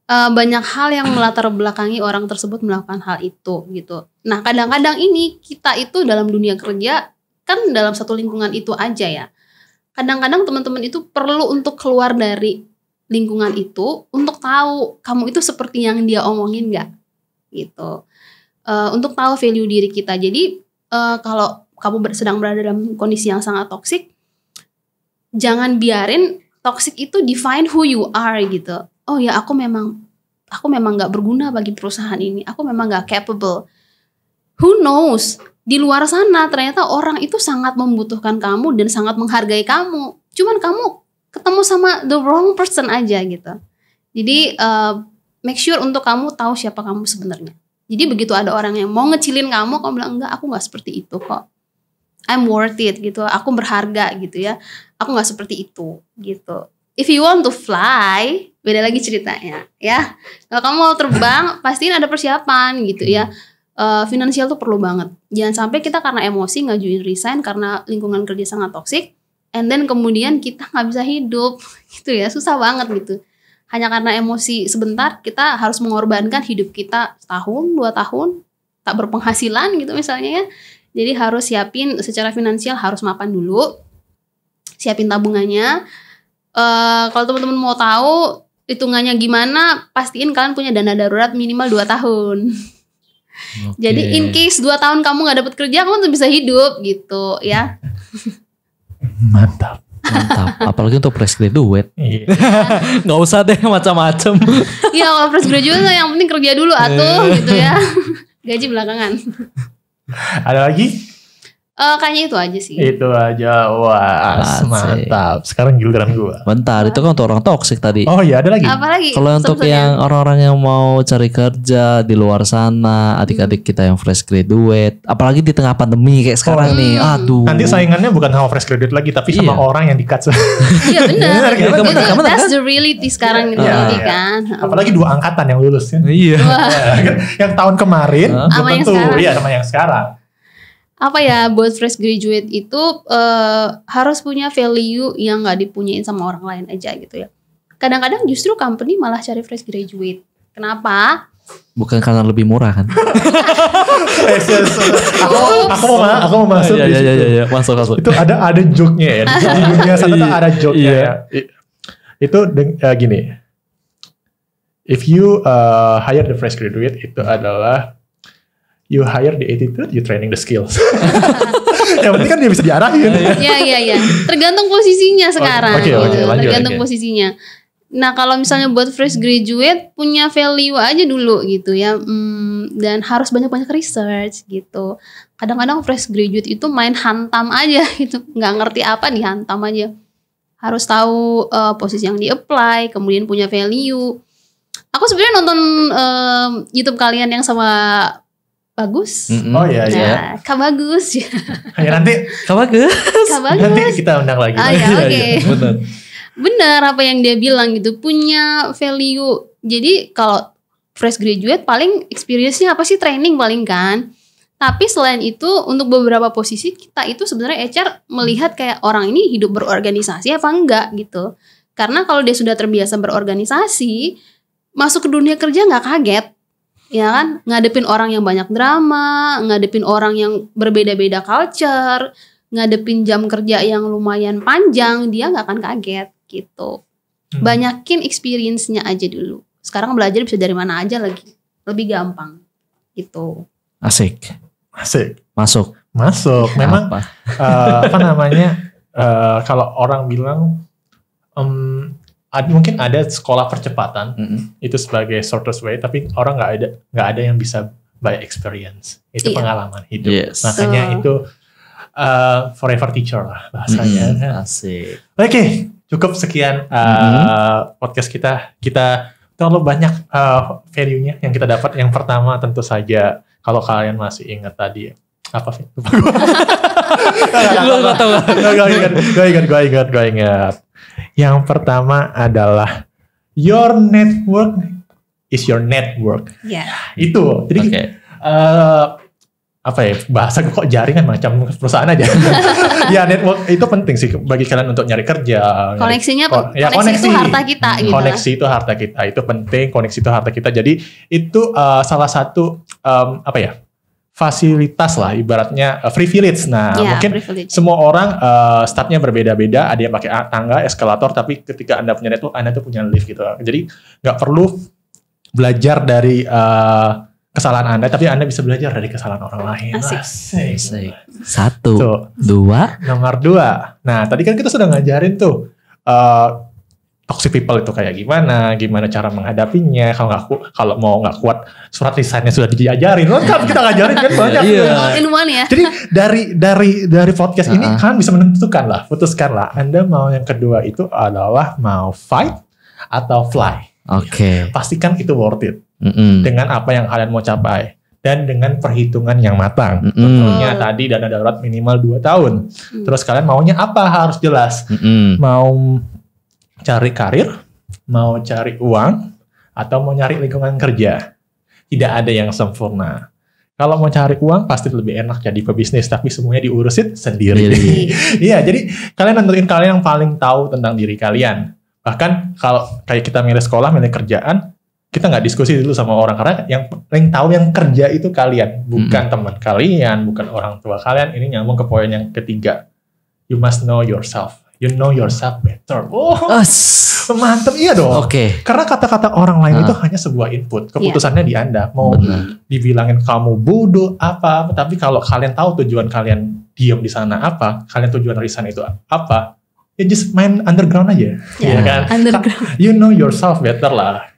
Banyak hal yang melatar belakangi orang tersebut melakukan hal itu gitu. Nah kadang-kadang ini kita itu dalam dunia kerja kan dalam satu lingkungan itu aja ya. Kadang-kadang teman-teman itu perlu untuk keluar dari lingkungan itu untuk tahu kamu itu seperti yang dia omongin nggak gitu. Untuk tahu value diri kita. Jadi kalau kamu sedang berada dalam kondisi yang sangat toksik, jangan biarin toksik itu define who you are gitu. Oh ya aku memang nggak berguna bagi perusahaan ini. Aku memang nggak capable. Who knows? Di luar sana ternyata orang itu sangat membutuhkan kamu dan sangat menghargai kamu. Cuman kamu ketemu sama the wrong person aja gitu. Jadi make sure untuk kamu tahu siapa kamu sebenarnya. Jadi begitu ada orang yang mau ngecilin kamu bilang enggak, aku nggak seperti itu kok. I'm worth it gitu. Aku berharga gitu ya. Aku nggak seperti itu gitu. If you want to fly, beda lagi ceritanya ya. Kalau kamu mau terbang, pastiin ada persiapan gitu ya. Finansial tuh perlu banget. Jangan sampai kita karena emosi ngajuin resign karena lingkungan kerja sangat toksik, and then kemudian kita nggak bisa hidup gitu ya. Susah banget gitu. Hanya karena emosi sebentar kita harus mengorbankan hidup kita setahun, 2 tahun tak berpenghasilan gitu misalnya ya. Jadi harus siapin secara finansial, harus mapan dulu, siapin tabungannya. Kalau teman-teman mau tahu hitungannya gimana, pastiin kalian punya dana darurat minimal 2 tahun. Okay. Jadi in case 2 tahun kamu gak dapet kerja, kamu tuh bisa hidup gitu ya. Mantap. Apalagi untuk fresh graduate. Gak usah deh macam-macam. Iya kalau fresh graduate yang penting kerja dulu atuh gitu ya. Gaji belakangan. Ada lagi? Kayaknya itu aja sih. Itu aja. Wah, mantap. Sekarang giliran gua. Bentar, itu kan untuk orang toksik tadi. Oh iya, ada lagi. Apa lagi? Kalau untuk yang orang-orang yang mau cari kerja di luar sana, adik-adik kita yang fresh graduate, apalagi di tengah pandemi kayak sekarang nih. Aduh. Nanti saingannya bukan sama fresh graduate lagi, tapi sama orang yang di-cut. Iya benar. That's kan? the reality sekarang ini kan. Apalagi 2 angkatan yang lulus kan. Iya. Yang tahun kemarin sama yang sekarang. Iya, sama yang sekarang. Apa ya, buat fresh graduate itu harus punya value yang gak dipunyain sama orang lain aja gitu ya. Kadang-kadang justru company malah cari fresh graduate. Kenapa? Bukan karena lebih murah kan? Aku mau masuk. Iya, masuk. Itu ada joke-nya ya. Di dunia sana tuh ada joke-nya ya. Itu gini. If you hire the fresh graduate, itu adalah you hire the attitude, you training the skills. Yang penting kan dia bisa diarahin. Iya. Tergantung posisinya sekarang. Oke, lanjut. Tergantung posisinya. Nah kalau misalnya buat fresh graduate, punya value aja dulu gitu ya. Dan harus banyak-banyak research gitu. Kadang-kadang fresh graduate itu main hantam aja gitu. Gak ngerti apa dihantam aja. harus tahu posisi yang di-apply, kemudian punya value. Aku sebenarnya nonton YouTube kalian yang sama Bagus. Oh iya. Nah, Kak Bagus. Ya nanti Kak Bagus. nanti kita undang lagi. Oke. Benar. Benar apa yang dia bilang gitu, punya value. Jadi kalau fresh graduate paling experience-nya apa sih, training paling kan. Tapi selain itu untuk beberapa posisi kita itu sebenarnya HR melihat kayak orang ini hidup berorganisasi apa enggak gitu. Karena kalau dia sudah terbiasa berorganisasi, masuk ke dunia kerja nggak kaget. Ya kan, ngadepin orang yang banyak drama, ngadepin orang yang berbeda-beda culture, ngadepin jam kerja yang lumayan panjang, dia nggak akan kaget gitu. Banyakin experience-nya aja dulu. Sekarang belajar bisa dari mana aja lagi, lebih gampang gitu. Asik. Masuk. Memang apa namanya? Kalau orang bilang mungkin ada sekolah percepatan itu sebagai shortest way, tapi orang nggak ada yang bisa by experience. Itu pengalaman hidup. Yes. Makanya itu forever teacher lah bahasanya. Asik. Oke, cukup sekian podcast kita. Kita terlalu banyak value-nya yang kita dapat. Yang pertama tentu saja kalau kalian masih ingat tadi apa sih? Gue ingat. Yang pertama adalah your network is your network. Yeah. Itu. Jadi apa ya, bahasa kok jaringan macam perusahaan aja. Ya, network itu penting sih bagi kalian untuk nyari kerja. Koneksinya koneksi itu harta kita gitu. Koneksi itu harta kita. Itu penting, koneksi itu harta kita. Jadi itu salah satu apa ya? Fasilitas lah, ibaratnya privilege. Nah, mungkin privilege. Semua orang startnya berbeda-beda. Ada yang pakai tangga, eskalator, tapi ketika Anda punya network, Anda tuh punya lift gitu. Jadi nggak perlu belajar dari kesalahan Anda, tapi Anda bisa belajar dari kesalahan orang lain. Asik. 1, 2. Nomor 2. Nah, tadi kan kita sudah ngajarin tuh toxic people itu kayak gimana cara menghadapinya. Kalau mau nggak kuat, surat lisannya sudah diajarin. Lengkap kita ngajarin kan banyak. Ilmuwan ya. Jadi dari podcast ini kalian bisa putuskanlah. Anda mau yang kedua itu adalah mau fight atau fly. Oke. Pastikan itu worth it. Dengan apa yang kalian mau capai dan dengan perhitungan yang matang. Tentunya tadi dana darurat minimal 2 tahun. Terus kalian maunya apa harus jelas. Mau cari karir, mau cari uang, atau mau nyari lingkungan kerja. Tidak ada yang sempurna. Kalau mau cari uang pasti lebih enak jadi pebisnis, tapi semuanya diurusin sendiri. Iya, jadi kalian nentuin kalian yang paling tahu tentang diri kalian. Bahkan kalau kayak kita milih sekolah, milih kerjaan, kita nggak diskusi dulu sama orang, karena yang paling tahu yang kerja itu kalian, bukan teman kalian, bukan orang tua kalian. Ini nyambung ke poin yang ketiga. You must know yourself. You know yourself better. Mantap, iya dong. Karena kata-kata orang lain itu hanya sebuah input. Keputusannya di Anda. Mau dibilangin kamu bodoh apa, tapi kalau kalian tahu tujuan kalian diam di sana apa, kalian tujuan resign itu apa, ya just main underground aja. Ya kan? Underground. You know yourself better lah.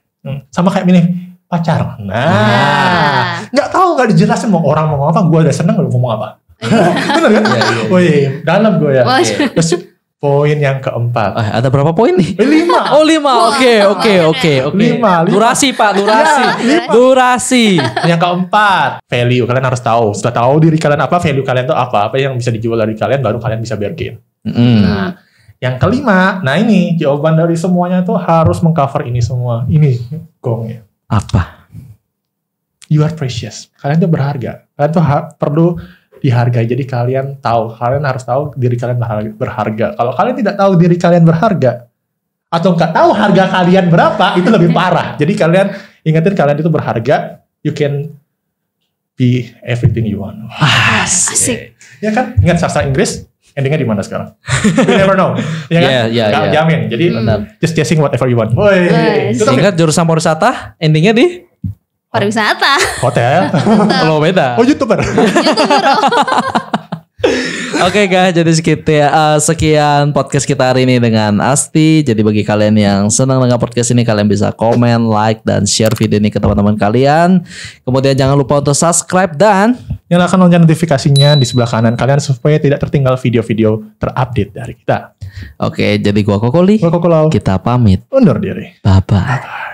Sama kayak milih pacar. Nah, nggak dijelasin mau orang mau ngomong apa, gue udah seneng udah ngomong apa. Bener kan? Wih, dalam gue ya. Terus poin yang keempat. Ada berapa poin nih? 5. Oh 5. Oke. 5. Durasi Pak, durasi. Yang keempat, value. Kalian harus tahu. Setelah tahu diri kalian apa, value kalian itu apa yang bisa dijual dari kalian, baru kalian bisa bargain. Nah, yang kelima, nah ini jawaban dari semuanya tuh harus mengcover ini semua. Ini gongnya. Apa? You are precious. Kalian tuh berharga. Kalian tuh perlu dihargai. Jadi kalian harus tahu diri kalian berharga. Kalau kalian tidak tahu diri kalian berharga, atau nggak tahu harga kalian berapa, itu lebih parah. Jadi kalian ingetin kalian itu berharga. You can be everything you want. Asik. Ya kan? Ingat sastra Inggris, endingnya di mana sekarang? You never know. Ya kan? Nggak jamin. Jadi just chasing whatever you want. Ingat jurusan pariwisata, endingnya di pariwisata. Hotel. Kalau beda. Oh, YouTuber. Oke guys, jadi sekian podcast kita hari ini dengan Asti. Jadi bagi kalian yang senang dengan podcast ini, kalian bisa komen, like, dan share video ini ke teman-teman kalian. Kemudian jangan lupa untuk subscribe dan nyalakan lonceng notifikasinya di sebelah kanan kalian supaya tidak tertinggal video-video terupdate dari kita. Oke, jadi gua Kokoli. Gua Kokolau. Kita pamit. Undur diri. Bye-bye.